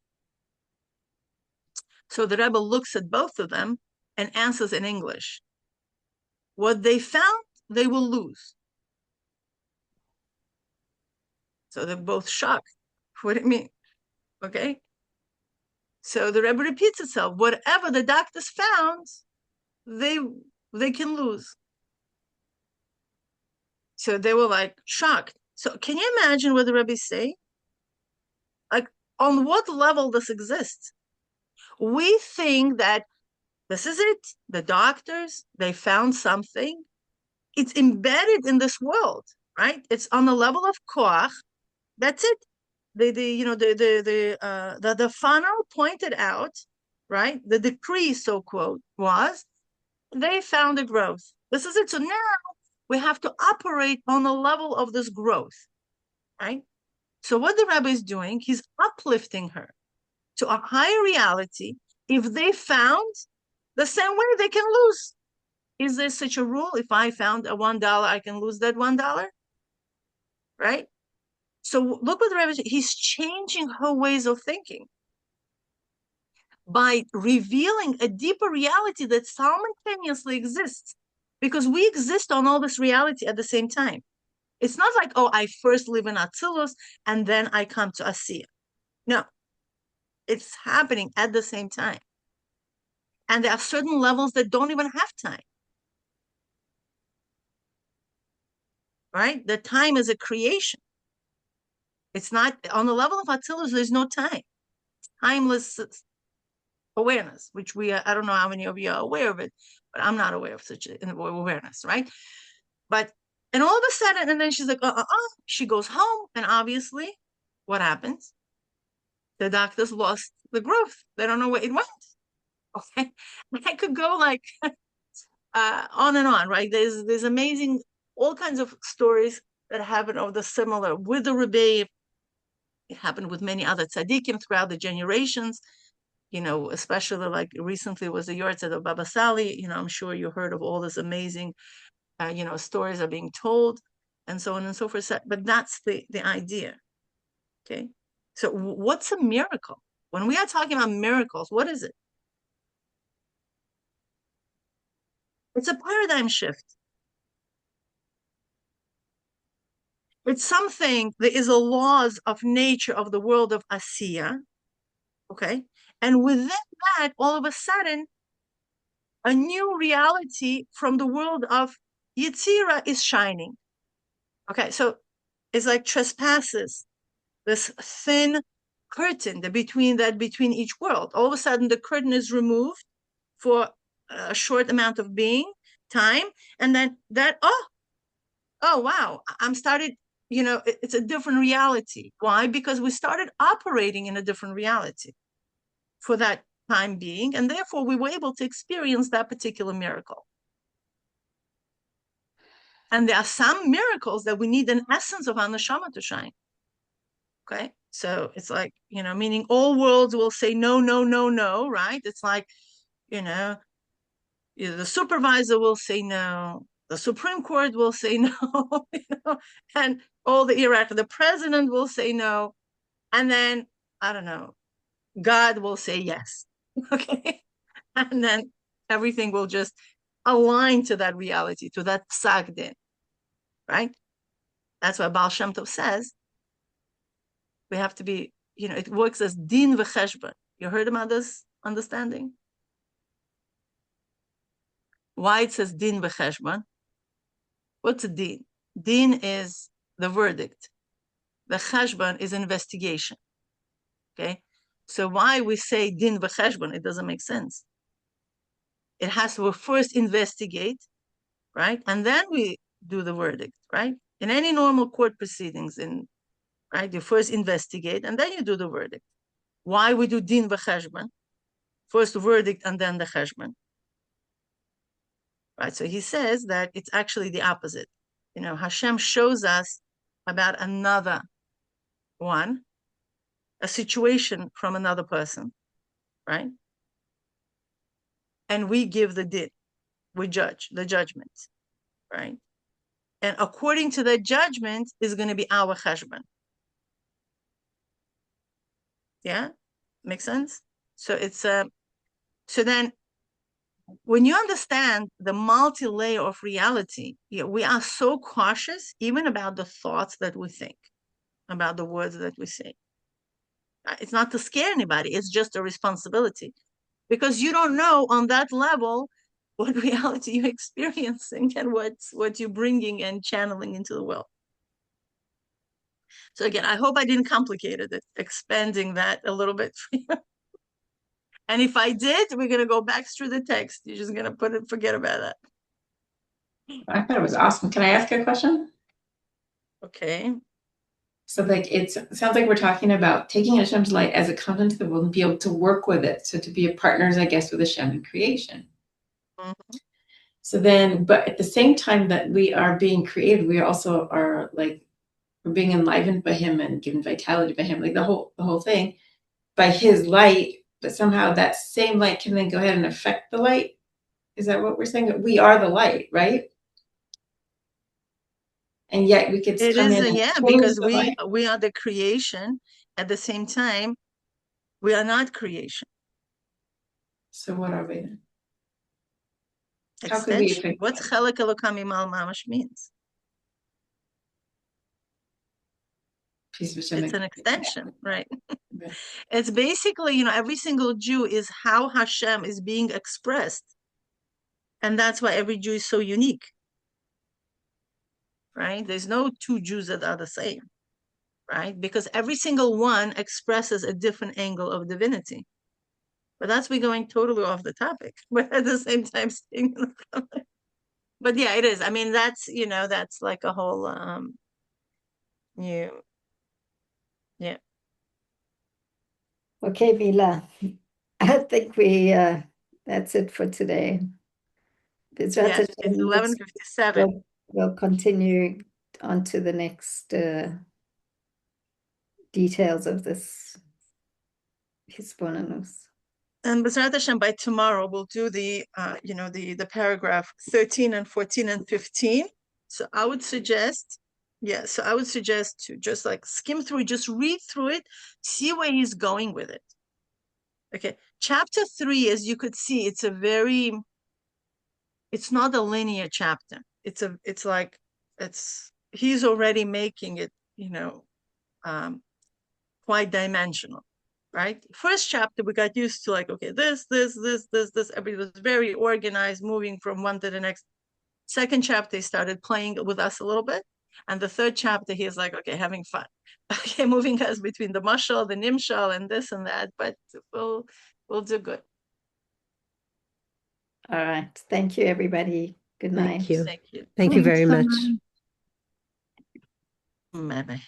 [SPEAKER 2] So the Rebbe looks at both of them and answers in English. What they found, they will lose. So they're both shocked. What do you mean? Okay. So the Rebbe repeats itself. Whatever the doctors found, they can lose. So they were like shocked. So can you imagine what the Rebbe say? Like, on what level this exists? We think that this is it. The doctors, they found something. It's embedded in this world, right? It's on the level of koach. That's it. The funnel pointed out, right? The decree, so quote, was they found a growth. This is it. So now we have to operate on the level of this growth, right? So what the Rebbe is doing, he's uplifting her to a higher reality. If they found the same way, they can lose. Is there such a rule? If I found a $1, I can lose that $1, right? So look what the Rebbe is, he's changing her ways of thinking by revealing a deeper reality that simultaneously exists, because we exist on all this reality at the same time. It's not like, oh, I first live in Atzilus and then I come to Asiya. No, it's happening at the same time. And there are certain levels that don't even have time. Right? The time is a creation. It's not on the level of Atzilus, there's no time. It's timeless awareness, which I don't know how many of you are aware of it, but I'm not aware of such an awareness, right? But, and all of a sudden, and then she's like, she goes home, and obviously, what happens? The doctors lost the growth. They don't know where it went. Okay, I could go like on and on, right? There's amazing, all kinds of stories that happen of the similar with the Rebbe. It happened with many other tzaddikim throughout the generations. You know, especially like recently was the Yortzeit of Baba Sali. You know, I'm sure you heard of all this amazing, stories are being told, and so on and so forth. But that's the idea. Okay, so what's a miracle? When we are talking about miracles, what is it? It's a paradigm shift. It's something that is the laws of nature of the world of Asiya, okay? And within that, all of a sudden, a new reality from the world of Yetzira is shining. Okay, so it's like trespasses, this thin curtain between each world. All of a sudden, the curtain is removed for a short amount of time, and then oh wow, I'm started, it's a different reality. Why? Because we started operating in a different reality for that time being, and therefore we were able to experience that particular miracle. And there are some miracles that we need an essence of our neshama to shine. Okay, so it's like, meaning all worlds will say no, no, no, no, right? It's like, the supervisor will say no, the Supreme Court will say no, and all the president will say no, and then, I don't know, God will say yes, okay? And then everything will just align to that reality, to that psak din, right? That's why Baal Shem Tov says, we have to be, it works as din v'cheshbon. You heard about this understanding? Why it says din v'cheshbon? What's a din? Din is the verdict. The cheshbon is investigation. Okay? So why we say din v'cheshbon? It doesn't make sense. It has to first investigate, right? And then we do the verdict, right? In any normal court proceedings, right, you first investigate and then you do the verdict. Why we do din v'cheshbon? First the verdict and then the cheshbon. Right, so he says that it's actually the opposite. Hashem shows us about another one, a situation from another person, right? And we give the din, we judge the judgment, right? And according to that judgment is going to be our cheshbon. Yeah, makes sense? So it's so then when you understand the multi-layer of reality, we are so cautious even about the thoughts that we think, about the words that we say. It's not to scare anybody, it's just a responsibility. Because you don't know on that level what reality you're experiencing and what you're bringing and channeling into the world. So again, I hope I didn't complicate it, expanding that a little bit for you. And if I did, we're going to go back through the text. You're just going to forget about that.
[SPEAKER 3] I thought it was awesome. Can I ask a question?
[SPEAKER 2] Okay.
[SPEAKER 3] So it sounds like we're talking about taking Hashem's light as it comes into the world and be able to work with it. So to be a partners, I guess, with Hashem in creation.
[SPEAKER 2] Mm-hmm.
[SPEAKER 3] So then, but at the same time that we are being created, we also are like, we're being enlivened by him and given vitality by him, like the whole thing, by his light. But somehow that same light can then go ahead and affect the light. Is that what we're saying? We are the light, right? And yet we could
[SPEAKER 2] It
[SPEAKER 3] come
[SPEAKER 2] is,
[SPEAKER 3] in and
[SPEAKER 2] yeah,
[SPEAKER 3] close
[SPEAKER 2] because
[SPEAKER 3] the light.
[SPEAKER 2] we are the creation. At the same time, we are not creation.
[SPEAKER 3] So what are we then? How could we
[SPEAKER 2] Extension.
[SPEAKER 3] affect
[SPEAKER 2] What chelek elokam imal mamash means? It's an extension, right?
[SPEAKER 3] Right.
[SPEAKER 2] It's basically, you know, every single Jew is how Hashem is being expressed. And that's why every Jew is so unique, right? There's no two Jews that are the same, right? Because every single one expresses a different angle of divinity. But that's we going totally off the topic, but at the same time staying in the topic. But yeah, it is. I mean, that's, you know, that's like a whole new, yeah.
[SPEAKER 1] Okay, Mila. I think that's it for today.
[SPEAKER 2] Yes, it's 11:57.
[SPEAKER 1] We'll continue on to the next details of this hisbonenus.
[SPEAKER 2] And B'ezrat Hashem, by tomorrow, we'll do the, you know, the paragraph 13 and 14 and 15. So I would suggest, so I would suggest to just like skim through it, just read through it, see where he's going with it. Okay, chapter 3, as you could see, it's not a linear chapter. He's already making it, you know, quite dimensional. Right? First chapter, we got used to like, okay, this. Everybody was very organized, moving from one to the next. Second chapter, he started playing with us a little bit. And the third chapter, he's like, okay, having fun. Okay, moving us between the mashal, the nimshal, and this and that. But we'll do good.
[SPEAKER 1] All right. Thank you, everybody. Good night.
[SPEAKER 5] Thank you.
[SPEAKER 2] Thank you.
[SPEAKER 5] Thank you very much.
[SPEAKER 2] Bye-bye.